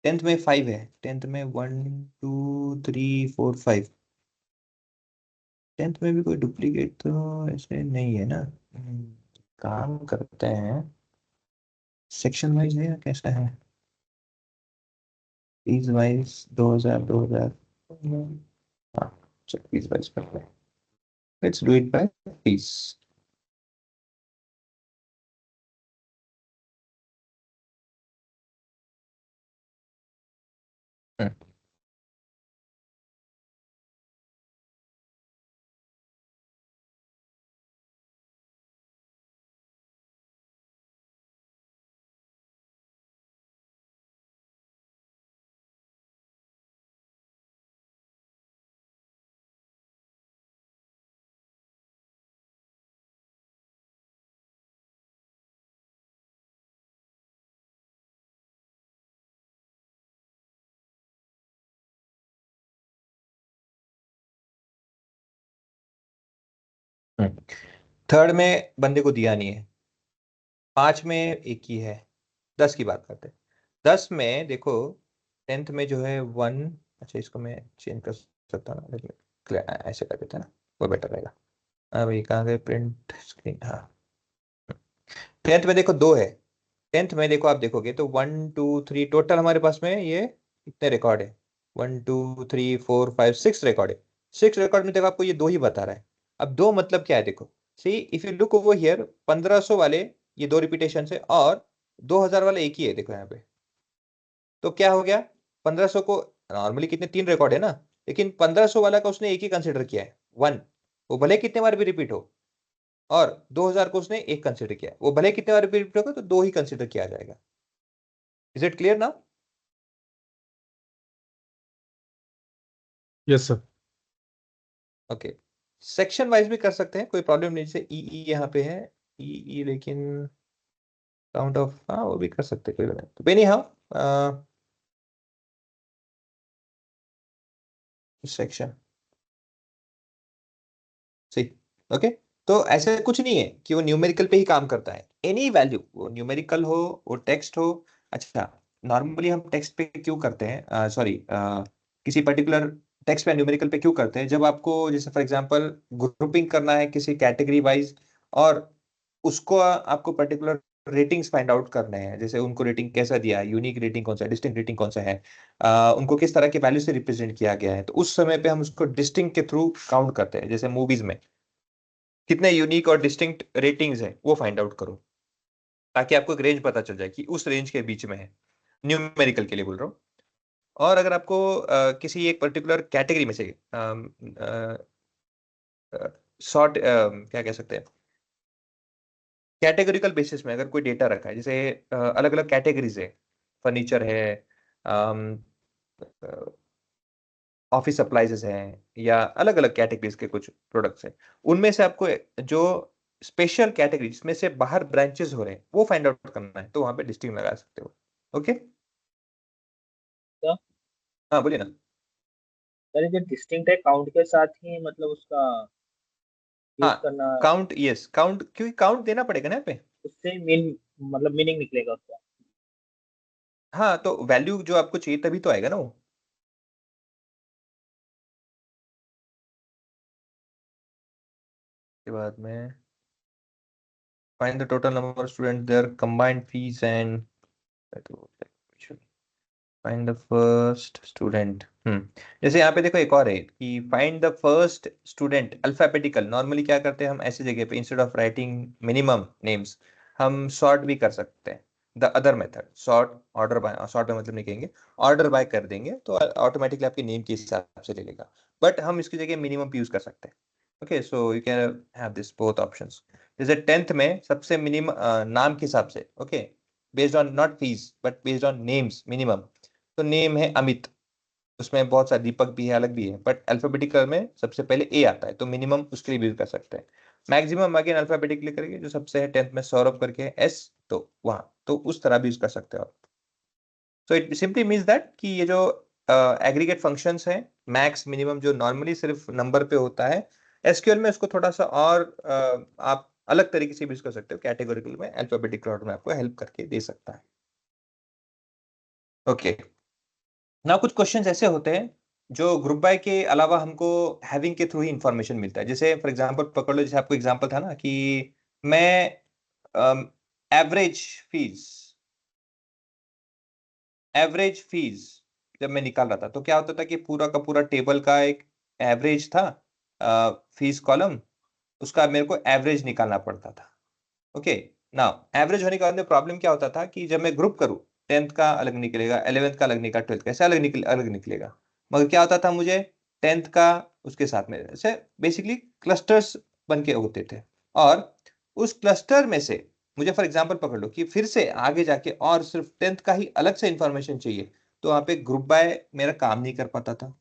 10th में 5 है, 10th में 1 2 3 4 5। 10th में भी कोई डुप्लीकेट तो ऐसे नहीं है ना। काम करते हैं, सेक्शन वाइज है या कैसा है? Piece wise 2000 2000। हाँ, चलो पीस वाइज करते हैं। Let's do it by piece. Third में बंदे को दिया नहीं है, 5 में एक ही है, 10 की बात करते हैं। 10 में देखो, 10th में जो है 1। अच्छा, इसको मैं चेंज कर सकता हूँ ना, लेकिन ऐसे कर देते हैं ना, वो बेटर रहेगा। अब ये कहाँ गए प्रिंट स्क्रीन? हाँ, 10th में देखो 2 है। 10th में देखो, आप देखोगे तो 1 2 3 टोटल हमारे पास में ये कितने रिकॉर्ड है? 1 2 3 4 5 6 रिकॉर्ड है। 6 रिकॉर्ड में देखो आपको ये 2 ही बता रहा है। अब 2 मतलब क्या है देखो, see if you look over here, 1500 वाले ये 2 रिपीटेशन है और 2000 वाले एक ही है, देखो यहाँ पे। तो क्या हो गया, 1500 को नॉर्मली कितने 3 रिकॉर्ड है ना, लेकिन 1500 वाला का उसने एक ही कंसिडर किया है, 1। वो भले कितने बार भी रिपीट हो, और 2000 को उसने एक कंसिडर किया है, वो भले कितने बार रिपीट होगा तो 2 ही कंसिडर किया जाएगा। इज इट क्लियर ना?
Yes sir.
Okay, section wise भी कर सकते हैं, कोई प्रॉब्लम नहीं। जैसे ई यहाँ पे है, ई लेकिन काउंट ऑफ, हाँ वो भी कर सकते हैं, कोई बात नहीं। तो बेनी हाँ, सेक्शन सही। ओके, तो ऐसे कुछ नहीं है कि वो न्यूमेरिकल पे ही काम करता है। एनी वैल्यू, वो न्यूमेरिकल हो, वो टेक्स्ट हो। अच्छा, नॉर्मली हम टेक्स्ट पे क्यों करते हैं, सॉरी, किसी पर्टिकुलर टेक्स्ट पे न्यूमेरिकल पे क्यों करते हैं? जब आपको जैसे फॉर एग्जांपल ग्रुपिंग करना है किसी कैटेगरी वाइज, और उसको आपको पर्टिकुलर रेटिंग्स फाइंड आउट करने हैं, जैसे उनको रेटिंग कैसा दिया है, यूनिक रेटिंग कौन सा है, डिस्टिंक्ट रेटिंग कौन सा है, उनको किस तरह के वैल्यू से रिप्रेजेंट किया गया है, तो उस समय पे हम उसको डिस्टिंक्ट के थ्रू काउंट करते हैं। जैसे मूवीज में कितने यूनिक और डिस्टिंक्ट रेटिंग्स हैं वो फाइंड आउट करो, ताकि आपको एक रेंज पता चल जाए कि उस रेंज के बीच में है। न्यूमेरिकल के लिए बोल रहा हूँ। और अगर आपको किसी एक पर्टिकुलर कैटेगरी में से शॉर्ट क्या कह सकते हैं, कैटेगोरिकल बेसिस में अगर कोई डेटा रखा है, जैसे अलग अलग कैटेगरीज है, फर्नीचर है, ऑफिस सप्लाइजेस हैं, या अलग अलग कैटेगरीज के कुछ प्रोडक्ट्स हैं, उनमें से आपको जो स्पेशल कैटेगरी जिसमें से बाहर ब्रांचेस हो रहे हैं वो फाइंड आउट करना है, तो वहां पे डिस्टिंक्ट लगा सकते हो। ओके,
तो
हाँ बोलिए ना।
सर जो डिस्टिंक्ट है काउंट के साथ ही मतलब उसका यूज
हाँ,
करना,
काउंट, यस काउंट, क्योंकि काउंट देना पड़ेगा ना यहाँ पे।
उससे मीन मतलब मीनिंग निकलेगा उसका।
हाँ, तो वैल्यू जो आपको चाहिए तभी तो आएगा ना वो। के बाद में find the total number of students, their combined fees and find the first student। जैसे यहाँ पे देखो एक और है कि find the first student alphabetical. Normally क्या करते हैं हम ऐसी जगह पे, instead of writing minimum names, हम सॉर्ट भी कर सकते हैं। The other method sort order by, sort में मतलब नहीं कहेंगे, ऑर्डर बाय कर देंगे तो ऑटोमेटिकली आपके नेम के हिसाब से ले लेगा, बट हम इसकी जगह मिनिमम यूज कर सकते हैं। Okay, so you can have this both options. जैसे 10th में सबसे मिनिमम नाम के हिसाब से, okay, based on not fees but based on names minimum, तो नेम है अमित, उसमें बहुत सारे दीपक भी है, अलग भी है, बट अल्फाबेटिकल में सबसे पहले ए आता है, तो मिनिमम उसके लिए भी यूज कर सकते हैं। मैक्सिमम अगेन अल्फाबेटिकली करेंगे, जो सबसे है 10th में सौरभ करके एस, तो वहां तो उस तरह भी यूज कर सकते हो आप। So it simply means that कि ये जो एग्रीगेट फंक्शंस हैं, मैक्स मिनिमम जो नॉर्मली सिर्फ नंबर पे होता है, एसक्यूएल में उसको थोड़ा सा और आप अलग तरीके से भी यूज कर सकते हो, कैटेगोरिकल में अल्फाबेटिकल ऑर्डर में आपको हेल्प करके दे सकता है। ओके, ना कुछ क्वेश्चंस ऐसे होते हैं जो ग्रुप बाय के अलावा हमको हैविंग के थ्रू ही इंफॉर्मेशन मिलता है। जैसे फॉर एग्जांपल पकड़ लो, जैसे आपको एग्जांपल था ना कि मैं एवरेज फीस जब मैं निकाल रहा था तो क्या होता था कि पूरा का पूरा टेबल का एक एवरेज था, फीस कॉलम, उसका मेरे को एवरेज निकालना पड़ता था। ओके, नाउ एवरेज होने के बाद में प्रॉब्लम क्या होता था कि जब मैं ग्रुप करूं, 10th का अलग निकलेगा, 11th का अलग निकलेगा, 12th का ऐसे अलग निकलेगा, मगर क्या होता था, मुझे 10th का उसके साथ में ऐसे बेसिकली क्लस्टर्स बन के होते थे, और उस क्लस्टर में से मुझे फॉर एग्जांपल पकड़ लो कि फिर से आगे जाके और सिर्फ 10th का ही अलग से इंफॉर्मेशन चाहिए, तो वहां पे ग्रुप बाय मेरा काम नहीं कर पाता था,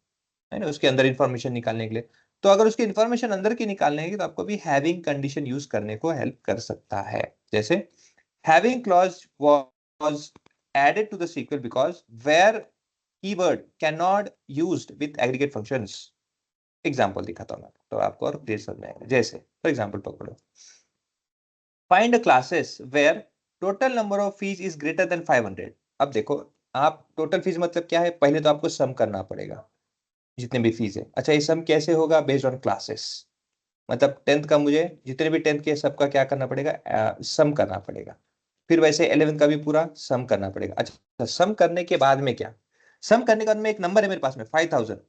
है ना, उसके अंदर इंफॉर्मेशन निकालने के लिए। तो अगर उसकी इंफॉर्मेशन अंदर की निकालने की, तो आपको भी हैविंग कंडीशन यूज करने को हेल्प कर सकता है। जैसे having clause was added to the SQL because where keyword can not used with aggregate functions. Example दिखाता हूं मैं तो आपको और क्लियर समझ में आएगा। जैसे फॉर एग्जांपल पकड़ो, find classes where total number of fees is greater than 500। अब देखो, आप टोटल फीस मतलब क्या है, पहले तो आपको सम करना पड़ेगा जितने भी फीस है। अच्छा, ये सम कैसे होगा, बेस्ड ऑन क्लासेस, मतलब 10th का मुझे जितने भी 10th के सबका क्या करना पड़ेगा, सम करना पड़ेगा। फिर वैसे 11th का भी पूरा सम करना पड़ेगा। अच्छा, सम करने के बाद में क्या, सम करने के बाद में एक नंबर है मेरे पास में 5000,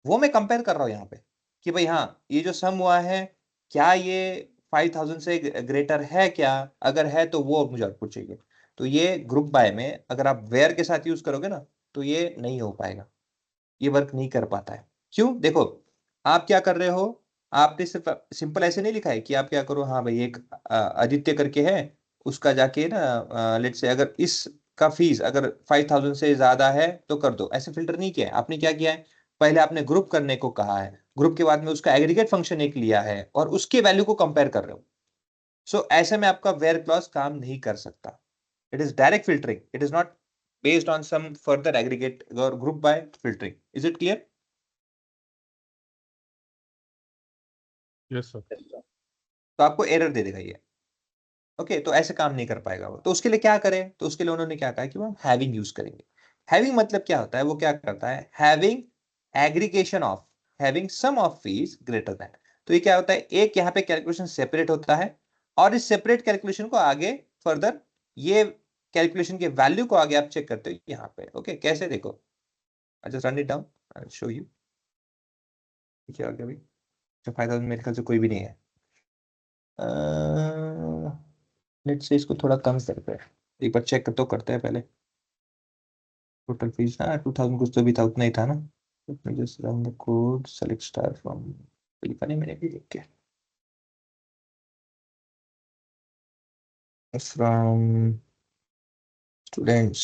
वो मैं कंपेयर कर रहा हूँ यहाँ पे कि भाई हाँ, ये जो सम हुआ है क्या ये 5000 से ग्रेटर है क्या, अगर है तो वो मुझे आउटपुट चाहिए। तो ये ग्रुप बाय में अगर आप वेयर के साथ यूज करोगे ना, तो ये नहीं हो पाएगा, ये वर्क नहीं कर पाता है। क्यों, देखो आप क्या कर रहे हो, आपने सिर्फ सिंपल ऐसे नहीं लिखा है कि आप क्या करो, हाँ भाई एक आदित्य करके है, उसका जाके ना लेट से अगर इस का फीस अगर 5000 से ज्यादा है तो कर दो, ऐसे फिल्टर नहीं किया है आपने। क्या किया है, पहले आपने ग्रुप करने को कहा है, ग्रुप के बाद में उसका एग्रीगेट फंक्शन एक लिया है और उसके वैल्यू को कंपेयर कर रहे हो। सो ऐसे में आपका वेयर क्लॉज काम नहीं कर सकता। It is direct filtering, it is not based on some further aggregate or group by filtering. Is it clear?
Yes sir.
तो आपको एरर दे देगा ये। ओके, तो ऐसे काम नहीं कर पाएगा वो। तो उसके लिए क्या करें, तो उसके लिए उन्होंने क्या कहा कि वो हम हैविंग यूज करेंगे। हैविंग मतलब क्या होता है, वो क्या करता है, having aggregation of having sum of fees greater than. तो ये क्या होता है, एक यहाँ पे कैलकुलेशन सेपरेट होता है और इस सेपरेट कैलकुलेशन को आगे फर्दर ये कैलकुलेशन के वैल्यू को आगे आप चेक करते हो यहाँ पे। ओके, कैसे देखो, I just run it down, I show you. क्या आगे अभी 5000 मेरे ख्याल से कोई भी नहीं है। लेट्स से इसको थोड़ा कम करते हैं, एक बार चेक तो करते हैं पहले। टोटल फीस ना 2000 कुछ तो भी था, उतना ही था ना। Just run the code, select star from, लिखा नहीं मैंने भी देख के, फ्रॉम स्टूडेंट्स।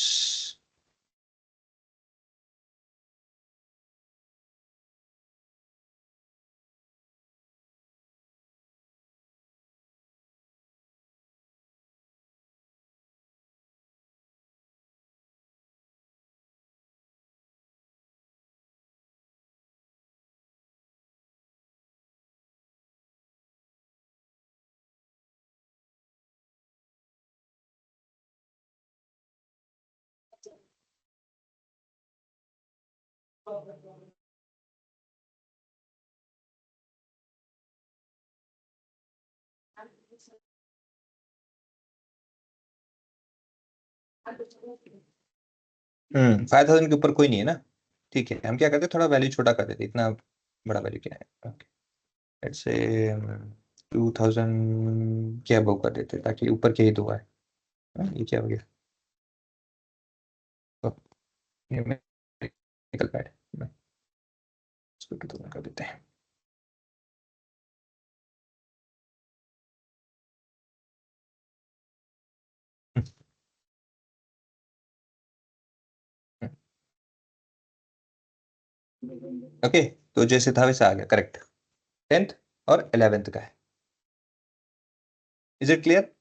हम्म, 5000 के ऊपर कोई नहीं है ना। ठीक है, हम क्या करते हैं, थोड़ा वैल्यू छोटा कर देते, इतना बड़ा वैल्यू क्या है। ओके, लेट्स से 2000 के अबव कर देते ताकि ऊपर के ही दो आए। ये क्या हो गया, ये निकल पैड में इसको 2000 कर देते हैं। ओके, तो जैसे था वैसा आ गया, करेक्ट। 10th और 11th का है। Is it clear?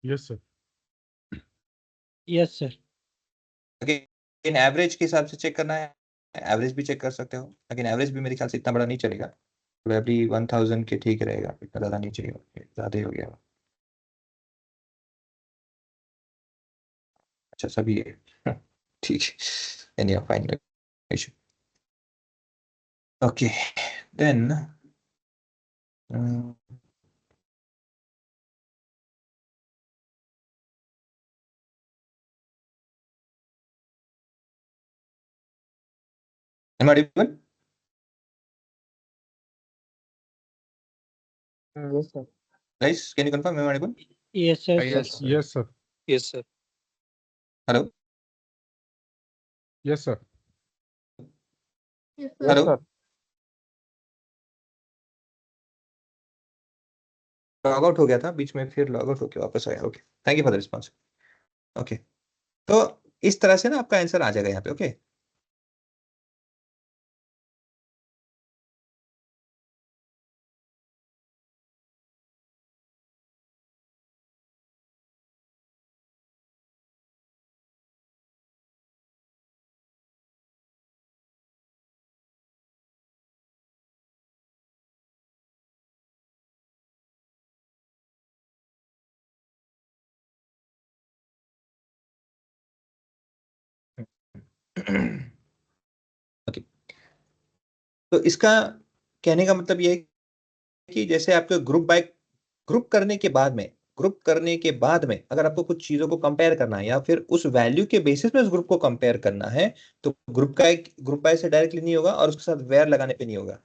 Yes sir.
Yes sir.
Again average के हिसाब से चेक करना है, एवरेज भी चेक कर सकते हो। लेकिन एवरेज भी मेरे ख्याल से इतना बड़ा नहीं चलेगा, प्रोबेबली 1000 के ठीक रहेगा, इतना ज़्यादा नहीं चाहिए, ज़्यादा ही हो गया। अच्छा सभी है, ठीक है, any fine issue. Okay then am I audible?
Yes, sir.
Guys, can you confirm am I audible?
Yes sir.
Yes sir.
Yes sir.
Yes sir.
Hello
yes sir.
Yes,
hello,
sir.
Log out हो गया था बीच में, फिर log out होके वापस आया। Okay, thank you for the response. Okay, तो इस तरह से ना आपका आंसर आ जाएगा यहाँ पे। ओके, ओके, तो इसका कहने का मतलब ये है कि जैसे आपके ग्रुप करने के बाद में अगर आपको कुछ चीजों को कंपेयर करना है या फिर उस वैल्यू के बेसिस पे उस ग्रुप को कंपेयर करना है, तो ग्रुप बाय से डायरेक्टली नहीं होगा और उसके साथ वेयर लगाने पे नहीं होगा।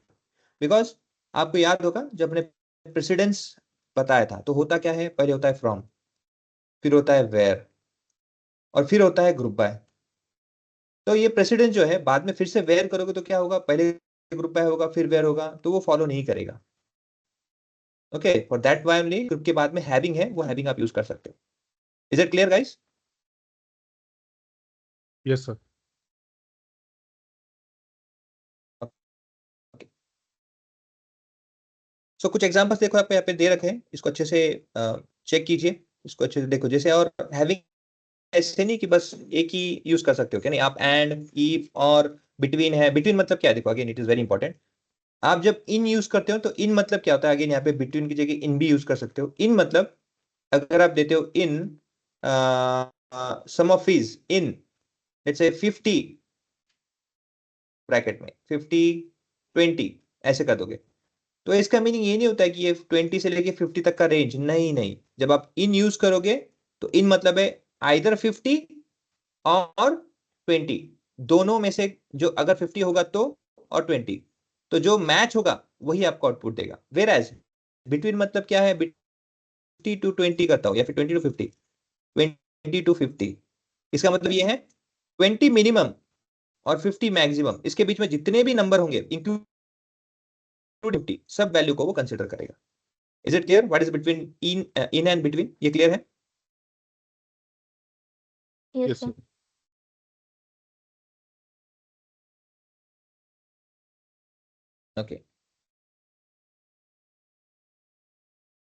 बिकॉज आपको याद होगा जब हमने प्रेसिडेंस बताया था, तो होता क्या है, पहले होता है फ्रॉम, फिर होता है वेयर, और फिर होता है ग्रुप बाय। तो ये प्रेसिडेंस जो है बाद में फिर से वेयर करोगे तो क्या होगा, पहले ग्रुप बाय होगा फिर वेयर होगा, तो वो फॉलो नहीं करेगा। Okay, for that why only group के बाद में हैविंग है, वो हैविंग आप यूज कर सकते हो। Is it clear guys?
Yes sir.
So कुछ एग्जांपल्स देखो आपको यहाँ पे दे रखे हैं, इसको अच्छे से चेक कीजिए, इसको अच्छे से देखो। जैसे और हैविंग ऐसे नहीं कि बस एक ही यूज कर सकते हो, क्या नहीं, आप एंड, इफ और बिटवीन है। बिटवीन मतलब क्या है, देखो again it is very important. आप जब इन यूज करते हो तो इन मतलब क्या होता है, अगेन यहाँ पे बिटवीन की जगह इन भी यूज कर सकते हो। इन मतलब अगर आप देते हो in sum of fees in let's say 50 bracket में 50 20 ऐसे कर दोगे, तो इसका मीनिंग ये नहीं होता है कि ये 20 से लेके 50 तक का रेंज, नहीं नहीं। जब आप इन यूज करोगे तो इन मतलब है आइदर 50 और 20, दोनों में से जो अगर 50 होगा तो, और 20, तो जो मैच होगा वही आपको आउटपुट देगा। वेर एज बिटवीन मतलब क्या है, 50 to 20 करता हो या फिर 20 to 50, 20 to 50, इसका मतलब ये है 20 मिनिमम और 50 मैक्सिमम, इसके बीच में जितने भी नंबर होंगे इंक्लूड 50, सब वैल्यू को वो कंसिडर करेगा। Is it clear what is between in and between? ये क्लियर है?
Yes,
yes
sir.
Sir.
Okay.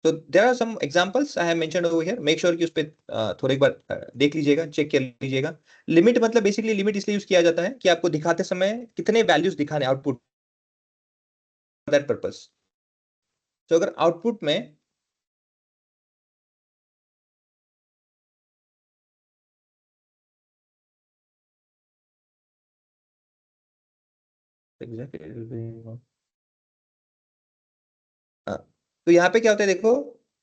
So there are some examples I have mentioned over here. Make sure कि उस पे थोड़ा एक बार देख लीजिएगा, चेक कर लीजिएगा। लिमिट मतलब बेसिकली लिमिट इसलिए यूज किया जाता है कि आपको दिखाते समय कितने वैल्यूज दिखाने आउटपुट, दैट पर्पस। तो अगर आउटपुट में तो यहाँ पे क्या होता है देखो,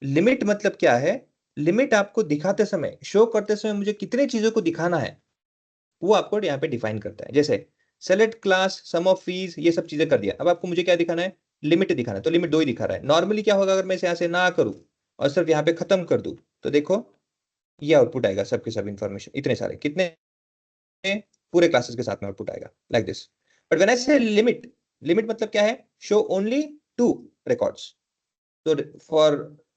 लिमिट मतलब क्या है, लिमिट आपको दिखाते समय, शो करते समय मुझे कितने चीजों को दिखाना है वो आपको यहाँ पे डिफाइन करता है। जैसे select class, sum of fees, ये सब चीजें कर दिया। अब आपको मुझे क्या दिखाना है, लिमिट दिखाना है, तो लिमिट 2 ही दिखा रहा है। नॉर्मली क्या होगा अगर मैं इसे यहाँ से ना करूं और सिर्फ यहाँ पे खत्म कर दूं, तो देखो ये आउटपुट आएगा, सबके सब इंफॉर्मेशन इतने सारे, कितने, पूरे क्लासेस के साथ में आउटपुट आएगा like this. But when I से लिमिट, लिमिट मतलब क्या है, show only 2 records. So for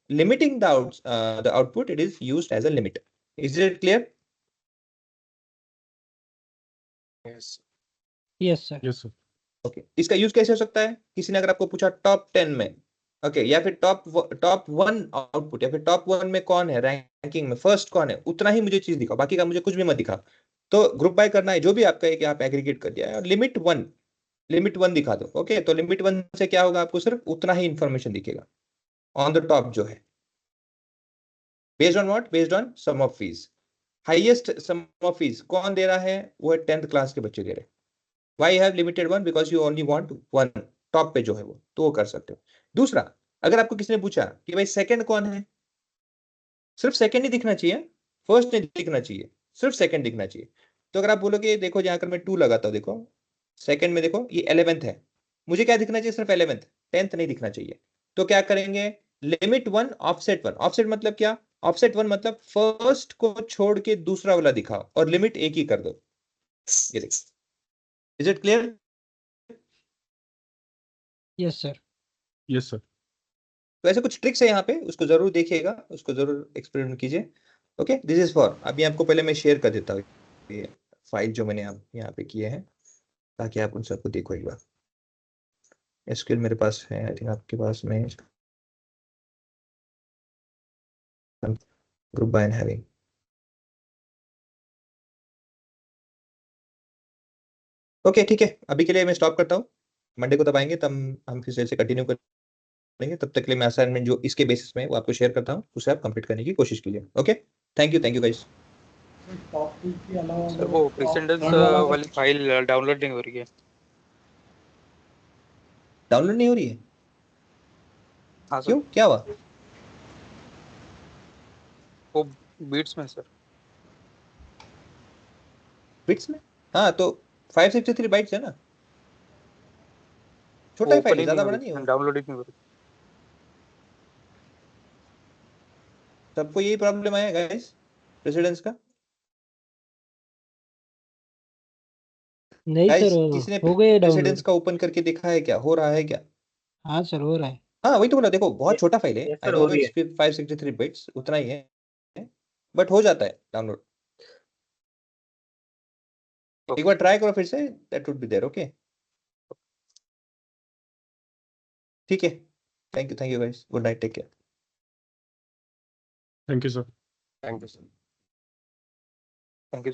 limiting the output, it is used as a limit. Is it clear?
Yes.
Yes sir.
Yes sir.
Okay. इसका use कैसे हो सकता है, किसी ने अगर आपको पूछा टॉप 10 में, ओके, या फिर टॉप 1 आउटपुट, या फिर टॉप 1 में कौन है रैंकिंग में, फर्स्ट कौन है, उतना ही मुझे चीज दिखाओ, बाकी का मुझे कुछ भी मत दिखा। तो ग्रुप बाय करना है, जो भी आपका है कि आप एग्रीगेट कर दिया है, और लिमिट 1 दिखा दो। ओके, तो लिमिट 1 से क्या होगा, आपको सिर्फ उतना ही इंफॉर्मेशन दिखेगा ऑन द टॉप जो है। Based on what, based on sum of fees. Highest sum of fees कौन दे रहा है, वो है 10th क्लास के बच्चे दे रहे हैं। Why have limited 1, because you only want 1 top पे जो है वो, तो वो कर सकते हो। दूसरा, अगर आपको किसी ने पूछा कि भाई सेकंड कौन है, सिर्फ सेकंड ही दिखना चाहिए, फर्स्ट नहीं दिखना चाहिए, सिर्फ सेकंड दिखना चाहिए। तो अगर आप बोलोगे देखो यहाँ कर मैं 2 लगाता हूँ, देखो सेकंड में देखो ये 11th है, मुझे क्या दिखना चाहिए, सिर्फ 11th, 10th नहीं दिखना चाहिए। तो क्या करेंगे, लिमिट 1 ऑफसेट 1। ऑफसेट मतलब क्या, ऑफसेट 1 मतलब फर्स्ट को छोड़ के दूसरा वाला दिखाओ और लिमिट एक ही कर दो। ये देखो, is it clear?
Yes sir.
Yes sir.
तो ऐसे कुछ ट्रिक्स है यहाँ पे, उसको जरूर देखिएगा, उसको जरूर एक्सपेरिमेंट कीजिए। ओके, दिस इज फॉर, अभी आपको पहले मैं शेयर कर देता हूँ ये फाइल जो मैंने आप यहाँ पे किए हैं, ताकि आप उन सबको देखो एक बार। एसक्यूएल मेरे पास है, आई थिंक आपके पास में, group by and having. Okay ठीक है, अभी के लिए मैं स्टॉप करता हूँ, मंडे को तब आएंगे, तब हम फिर से कंटिन्यू करेंगे। तब तक के लिए मैं असाइनमेंट जो इसके बेसिस में वो आपको शेयर करता हूँ, उसे आप कंप्लीट करने की कोशिश कीजिए। Okay, thank you guys.
Sir वो प्रेसिडेंस वाली फाइल डाउनलोड नहीं हो रही है।
डाउनलोड नहीं हो रही है?
हाँ सर,
क्यों, क्या हुआ?
वो बीट्स में सर।
बिट्स में? हाँ तो 563 बाइट्स है ना, छोटा
वो
ही फाइल
ओपन
है,
ही नहीं
ज्यादा
हो
बड़ा
रही,
नहीं है।
डाउनलोड ही नहीं हो रही।
सबको यही प्रॉब्लम आया गाइस प्रेसिडेंस का?
नहीं सर,
गाइस किसी ने
हो गए
प्रेसिडेंस
डाउनलोड।
का ओपन करके देखा है क्या, हो रहा है क्या?
हाँ सर, हो रहा है।
हाँ वही तो बोला, देखो बहुत छोटा फाइल है,
ये
आई
सर हो
नो
रही है।
इट्स 563 बिट्स, उतना ही है, बट हो जाता है डाउनलोड। एक बार ट्राई करो फिर से, that would be there. Okay ठीक है, thank you guys, good night, take care.
Thank you sir.
Thank you sir.
Thank you.